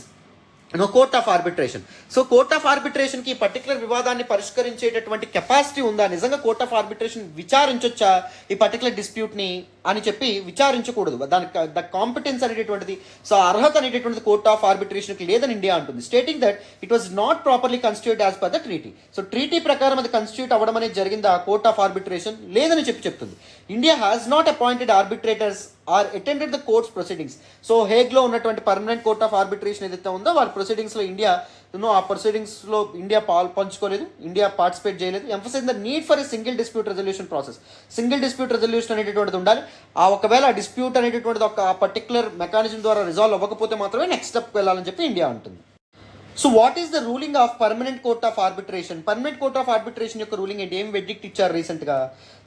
court of arbitration. So court of arbitration కి పర్టికులర్ వివాదాన్ని పరిష్కరించేటటువంటి కెపాసిటీ ఉందా, నిజంగా కోర్ట్ ఆఫ్ ఆర్బిట్రేషన్ విచారించొచ్చా ఈ పర్టికులర్ డిస్ప్యూట్ ని అని చెప్పి విచారించకూడదు, దానికి ద కాంపిటెన్స్ అనేటటువంటిది, సో అర్హత అనేటటువంటిది కోర్ట్ ఆఫ్ ఆర్బిట్రేషన్ కి లేదని ఇండియా అంటుంది. Stating that it was not properly constitute as per the treaty. So treaty ప్రకారం అది కన్స్టిట్యూట్ అవ్వడం అనేది జరిగిందా, కోర్ట్ ఆఫ్ ఆర్బిట్రేషన్ లేదని చెప్తుంది. India has not appointed arbitrators or attended the courts proceedings. So Hague లో ఉన్నటువంటి పర్మనెంట్ కోర్ట్ ఆఫ్ ఆర్బిట్రేషన్ ఏదైతే ఉందో వాళ్ళ ప్రొసీడింగ్స్ లో ఇండియా ఆ ప్రొసీడింగ్స్ లో ఇండియా పంచుకోలేదు, ఇండియా పార్టిసిపేట్ చేయలేదు. Emphasize the need for a single dispute resolution process. Single dispute resolution అనేటటువంటిది ఉండాలి. ఒకవేళ ఆ డిస్ప్యూట్ అనేటటువంటిది ఒక పర్టికులర్ మెకానిజం ద్వారా రిజాల్వ్ అవ్వకపోతే మాత్రమే నెక్స్ట్ స్టెప్ వెళ్ళాలని చెప్పి ఇండియా అంటుంది. So what is the ruling of permanent court of arbitration? Permanent court of arbitration యొక్క రూలింగ్ ఏంటి, ఏం వెర్డిక్ట్ ఇచ్చారు రీసెంట్ గా?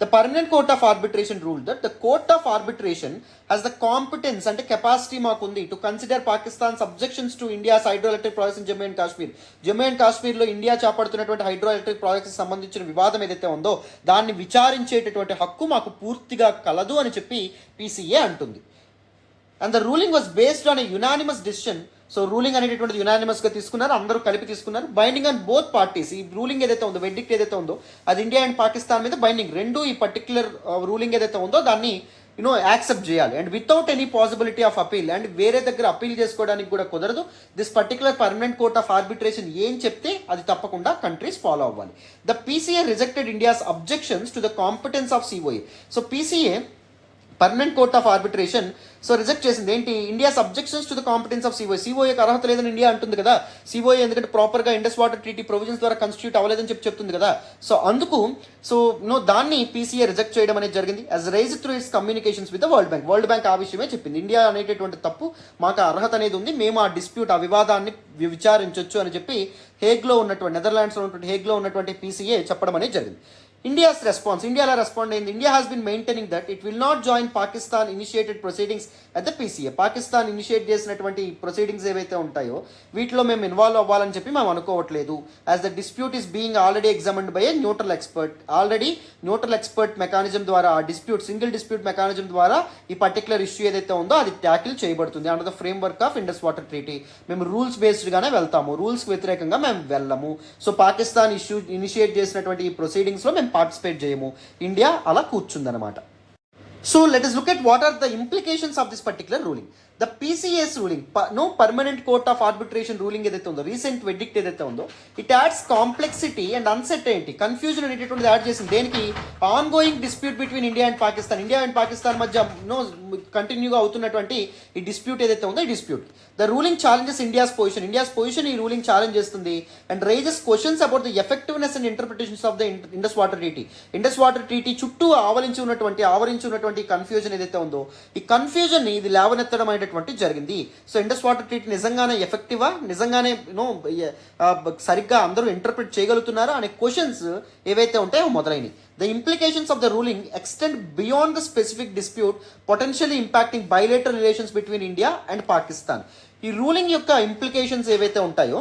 The permanent court of arbitration rule that the court of arbitration has the competence, అంటే capacity మాకుంది, to consider Pakistan objections to India's hydro electric projects in Jammu and Kashmir. Jammu and Kashmir లో India చేపడుతున్నటువంటి hydro electric projects సంబంధించిన వివాదం ఏదైతే ఉందో దాన్ని విచారించేటటువంటి హక్కు మాకు పూర్తిగా కలదు అని చెప్పి PCA అంటుంది. And the ruling was based on a unanimous decision. So ruling అనేటటువంటిది యునానిమస్ గా తీసుకున్నారు, అందరూ కలిపి తీసుకున్నారు. Binding on both parties. ఈ రూలింగ్ ఏదైతే ఉందో, వెర్డిక్ట్ ఏదైతే ఉందో అది ఇండియా అండ్ పాకిస్తాన్ మీద బైండింగ్. రెండు ఈ పర్టికులర్ రూలింగ్ ఏదైతే ఉందో దాన్ని యాక్సెప్ట్ చేయాలి. And without any possibility of appeal, and వేరే దగ్గర అపీల్ చేసుకోవడానికి కూడా కుదరదు. This particular permanent court of arbitration ఏం చెప్తే అది తప్పకుండా కంట్రీస్ ఫాలో అవ్వాలి. The PCA rejected India's objections to the competence of COA. So PCA permanent court of arbitration so reject చేసింది ఏంటి, India objections to the competence of COA. COAకి అర్హత లేదని ఇండియా అంటుంది కదా. COA ఎందుకంటే ప్రాపర్ గా ఇండస్ వాటర్ ట్రీటీ ప్రొవిజన్స్ ద్వారా కన్స్టిట్యూట్ అవ్వలేదని చెప్తుంది కదా. సో అందుకు దాన్ని PCA రిజెక్ట్ చేయడం అనేది జరిగింది. As raised through it's communications with the world bank. World bank ఆ విషయమే చెప్పింది, ఇండియా అనేటటువంటి తప్పు, మాకు అర్హత అనేది ఉంది, మేము ఆ డిస్ప్యూట్, ఆ వివాదాన్ని విచారించవచ్చు అని చెప్పి హేగ్ లో ఉన్నటువంటి, నెదర్లాండ్స్ లో ఉన్నటువంటి హేగ్ లో ఉన్నటువంటి PCA చెప్పడం అనేది జరిగింది. ఇండియాస్ రెస్పాన్స్, ఇండియాలో రెస్పాండ్ అయింది. India has been maintaining that it will not join Pakistan initiated proceedings at the PCA. Pakistan initiate చేసినటువంటి ప్రొసీడింగ్స్ ఏవైతే ఉంటాయో వీటిలో మేము ఇన్వాల్వ్ అవ్వాలని చెప్పి మేము అనుకోవట్లేదు. As the dispute is being already examined by A neutral expert. Already neutral expert mechanism ద్వారా డిస్ప్యూట్ సింగిల్ డిస్ప్యూట్ మెకానిజం ద్వారా ఈ పర్టికులర్ ఇష్యూ ఏదైతే ఉందో అది ట్యాకిల్ చేయబడుతుంది under the framework of Indus water treaty. మేము రూల్స్ బేస్డ్గానే వెళ్తాము, రూల్స్కి వ్యతిరేకంగా మేము వెళ్ళము. సో పాకిస్తాన్ ఇనిషియేట్ చేసినటువంటి ఈ ప్రొసీడింగ్స్లో మేము పార్టిసిపేట్ చేయము. ఇండియా అలా కూర్చుందనమాట. So let us look at what are the implications of this particular ruling. The PCA's ruling, no permanent court of arbitration ruling ఏదైతే ఉందో, రీసెంట్ వెర్డిక్ట్ ఏదైతే ఉందో, it adds complexity and uncertainty, confusion అనేటటువంటిది add చేసింది. దేనికి? Ongoing dispute between India and Pakistan. India and Pakistan మధ్య కంటిన్యూగా అవుతున్నటువంటి ఈ డిస్ప్యూట్ ఏదైతే ఉందో ఈ dispute. The ruling challenges India's position ఈ రూలింగ్ ఛాలెంజ్ చేస్తుంది and raises questions about the effectiveness and interpretations of the Indus water treaty. Indus water treaty చుట్టూ ఆవరించి ఉన్నటువంటి కన్ఫ్యూజన్ ఏదైతే ఉందో ఈ కన్ఫ్యూజన్ ఇది లేవనెత్తడం అనేటువంటి జరిగింది. సో ఇండస్ వాటర్ ట్రీటీ నిజంగానే ఎఫెక్టివా, నిజంగానే సరిగ్గా అందరూ ఇంటర్ప్రిట్ చేయగలుగుతున్నారా అనే క్వశ్చన్స్ ఏవైతే ఉంటాయో మొదలైనవి. The implications of the ruling extend beyond the specific dispute, potentially impacting bilateral relations between India and Pakistan. ఈ రూలింగ్ యొక్క ఇంప్లికేషన్స్ ఏవైతే ఉంటాయో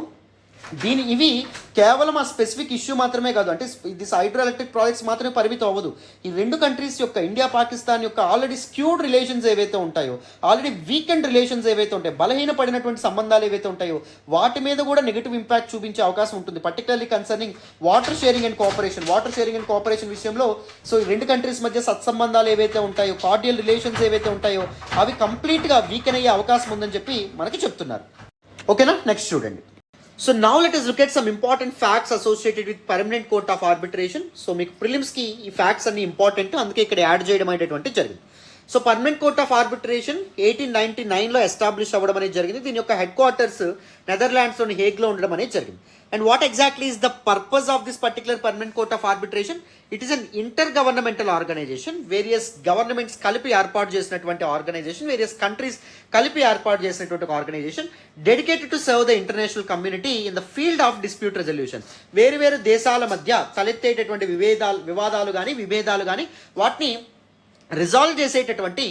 ఇవి కేవలం ఆ స్పెసిఫిక్ ఇష్యూ మాత్రమే కాదు, అంటే ఇది హైడ్రో ఎలక్ట్రిక్ ప్రాజెక్ట్స్ మాత్రమే పరిమితం అవ్వదు. ఈ రెండు కంట్రీస్ యొక్క, ఇండియా పాకిస్తాన్ యొక్క ఆల్రెడీ స్క్యూడ్ రిలేషన్స్ ఏవైతే ఉంటాయో, ఆల్రెడీ వీకెండ్ రిలేషన్స్ ఏవైతే ఉంటాయో, బలహీనపడినటువంటి సంబంధాలు ఏవైతే ఉంటాయో వాటి మీద కూడా నెగిటివ్ ఇంపాక్ట్ చూపించే అవకాశం ఉంటుంది. Particularly concerning water sharing and cooperation విషయంలో. సో ఈ రెండు కంట్రీస్ మధ్య సత్సంబంధాలు ఏవైతే ఉంటాయో, కార్డియల్ రిలేషన్స్ ఏవైతే ఉంటాయో అవి కంప్లీట్గా వీకెన్ అయ్యే అవకాశం ఉందని చెప్పి మనకి చెప్తున్నారు. ఓకేనా, నెక్స్ట్ చూడండి. So now let us look at some important facts associated with permanent court of arbitration. So మీకు ప్రిలిమ్స్కి ఈ ఫ్యాక్ట్స్ అన్ని ఇంపార్టెంట్, అందుకే ఇక్కడ యాడ్ చేయడం అనేటువంటి జరిగింది. So permanent court of arbitration 1899లో ఎస్టాబ్లిష్ అవ్వడం అనేది జరిగింది. దీని యొక్క హెడ్ క్వార్టర్స్ నెదర్లాండ్స్లోని హేగ్లో ఉండడం అనేది జరిగింది. And what exactly is the purpose of this particular permanent court of arbitration? It is an intergovernmental organization, various governments కలిపి ఏర్పాటు చేసినటువంటి ఆర్గనైజేషన్, వేరియస్ కంట్రీస్ కలిపి ఏర్పాటు చేసినటువంటి organization dedicated to serve the international community in the field of dispute resolution. వేరు దేశాల మధ్య తలెత్తేటటువంటి వివాదాలు కానీ విభేదాలు కానీ వాటిని రిజాల్వ్ చేసేటటువంటి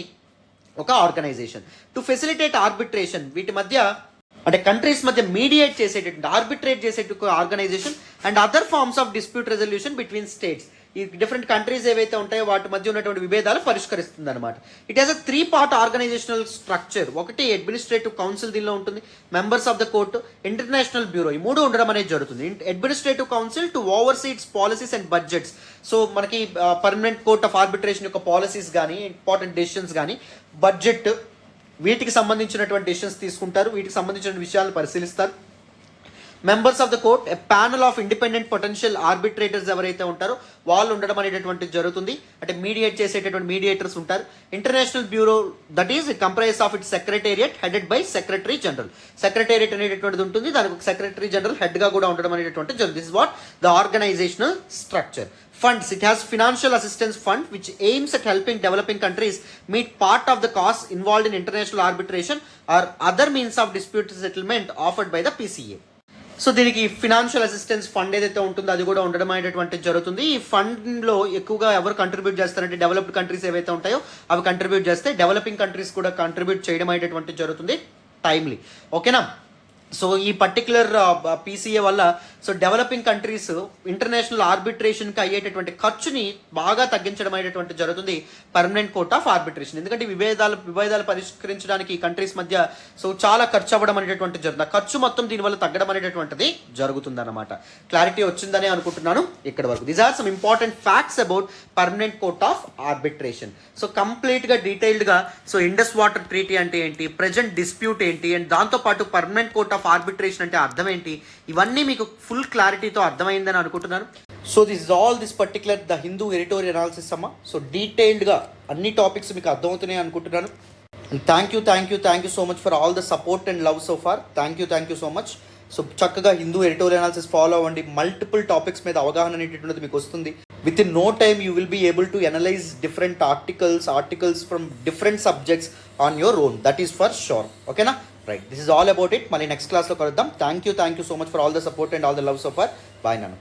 ఒక ఆర్గనైజేషన్. టు ఫెసిలిటేట్ ఆర్బిట్రేషన్, వీటి మధ్య అంటే కంట్రీస్ మధ్య మీడియేట్ చేసేటటువంటి, ఆర్బిట్రేట్ చేసేటువంటి organization and other forms of dispute resolution between states. ఈ డిఫరెంట్ కంట్రీస్ ఏవైతే ఉంటాయో వాటి మధ్య ఉన్నటువంటి విభేదాలు పరిష్కరిస్తుంది అనమాట. It has a 3-part organizational structure. ఒకటి అడ్మినిస్ట్రేటివ్ కౌన్సిల్ దీనిలో ఉంటుంది, members of the court, international bureau, ఈ మూడు ఉండడం అనేది జరుగుతుంది. Administrative council to oversee its policies and budgets. So మనకి పర్మనెంట్ కోర్ట్ ఆఫ్ ఆర్బిట్రేషన్ యొక్క పాలసీస్ కానీ, ఇంపార్టెంట్ డెసిషన్స్ కానీ, బడ్జెట్, వీటికి సంబంధించినటువంటి డెసిషన్స్ తీసుకుంటారు, వీటికి సంబంధించిన విషయాలను పరిశీలిస్తారు. Members of the court, a panel of independent potential arbitrators ఎవరైతే ఉంటారో వాళ్ళు ఉండడం అనేటటువంటి జరుగుతుంది, అంటే మీడియేట్ చేసేటటువంటి మీడియేటర్స్ ఉంటారు. International bureau that is comprise of it's secretariat headed by secretary general. Secretariat అనేటటువంటిది ఉంటుంది, దానికి ఒక సెక్రటరీ జనరల్ హెడ్గా కూడా ఉండడం అనేటటువంటి జరుగుతుంది. This is what the organizational structure. Funds, it has financial assistance fund which aims at helping developing countries meet part of the costs involved in international arbitration or other means of dispute settlement offered by the PCA. So దీనికి financial assistance fund ఏదైతే ఉంటుందో అది కూడా ఉండడం అనేటువంటి జరుగుతుంది. ఈ ఫండ్లో ఎక్కువగా ఎవరు కంట్రిబ్యూట్ చేస్తారంటే డెవలప్డ్ కంట్రీస్ ఏవైతే ఉంటాయో అవి కంట్రిబ్యూట్ చేస్తే, డెవలపింగ్ కంట్రీస్ కూడా కంట్రిబ్యూట్ చేయడం అనేటువంటి జరుగుతుంది టైమ్లీ. ఓకేనా, సో ఈ పర్టికులర్ పీసీఏ వల్ల సో డెవలపింగ్ కంట్రీస్ ఇంటర్నేషనల్ ఆర్బిట్రేషన్కి అయ్యేటటువంటి ఖర్చుని బాగా తగ్గించడం అనేటువంటి జరుగుతుంది పర్మనెంట్ కోర్ట్ ఆఫ్ ఆర్బిట్రేషన్. ఎందుకంటే విభేదాలు పరిష్కరించడానికి ఈ కంట్రీస్ మధ్య సో చాలా ఖర్చు అవ్వడం అనేటువంటి జరుగుతుంది. ఆ ఖర్చు మొత్తం దీనివల్ల తగ్గడం అనేటటువంటిది జరుగుతుంది అన్నమాట. క్లారిటీ వచ్చిందని అనుకుంటున్నాను ఇక్కడ వరకు. These are some important facts about permanent court of arbitration. So కంప్లీట్గా డీటెయిల్డ్గా సో ఇండస్ వాటర్ ట్రీటీ అంటే ఏంటి, ప్రజెంట్ డిస్ప్యూట్ ఏంటి, అండ్ దాంతోపాటు పర్మనెంట్ కోర్ట్ ఆఫ్ ఆర్బిట్రేషన్ అంటే అర్థం ఏంటి, ఇవన్నీ మీకు ఫుల్ క్లారిటీతో అర్థమైందని అనుకుంటున్నాను. So this particular the Hindu editorial analysis అమ్మ. సో డీటెయిల్డ్గా అన్ని టాపిక్స్ మీకు అర్థమవుతున్నాయి అనుకుంటున్నాను. Thank you so much for all the support and love so far. Thank you so much. So చక్కగా హిందూ ఎడిటోరియల్ అనాలిసిస్ ఫాలో అవ్వండి. మల్టిపుల్ టాపిక్స్ మీద అవగాహన అనేటటువంటిది మీకు వస్తుంది. Within no time you will be able to analyse different articles from different subjects on your own. That is for sure. ఓకేనా, right. This is all about it. మళ్ళీ next క్లాస్లో కలుద్దాం. Thank you so much for all the support and all the love so far. Bye నాన్న.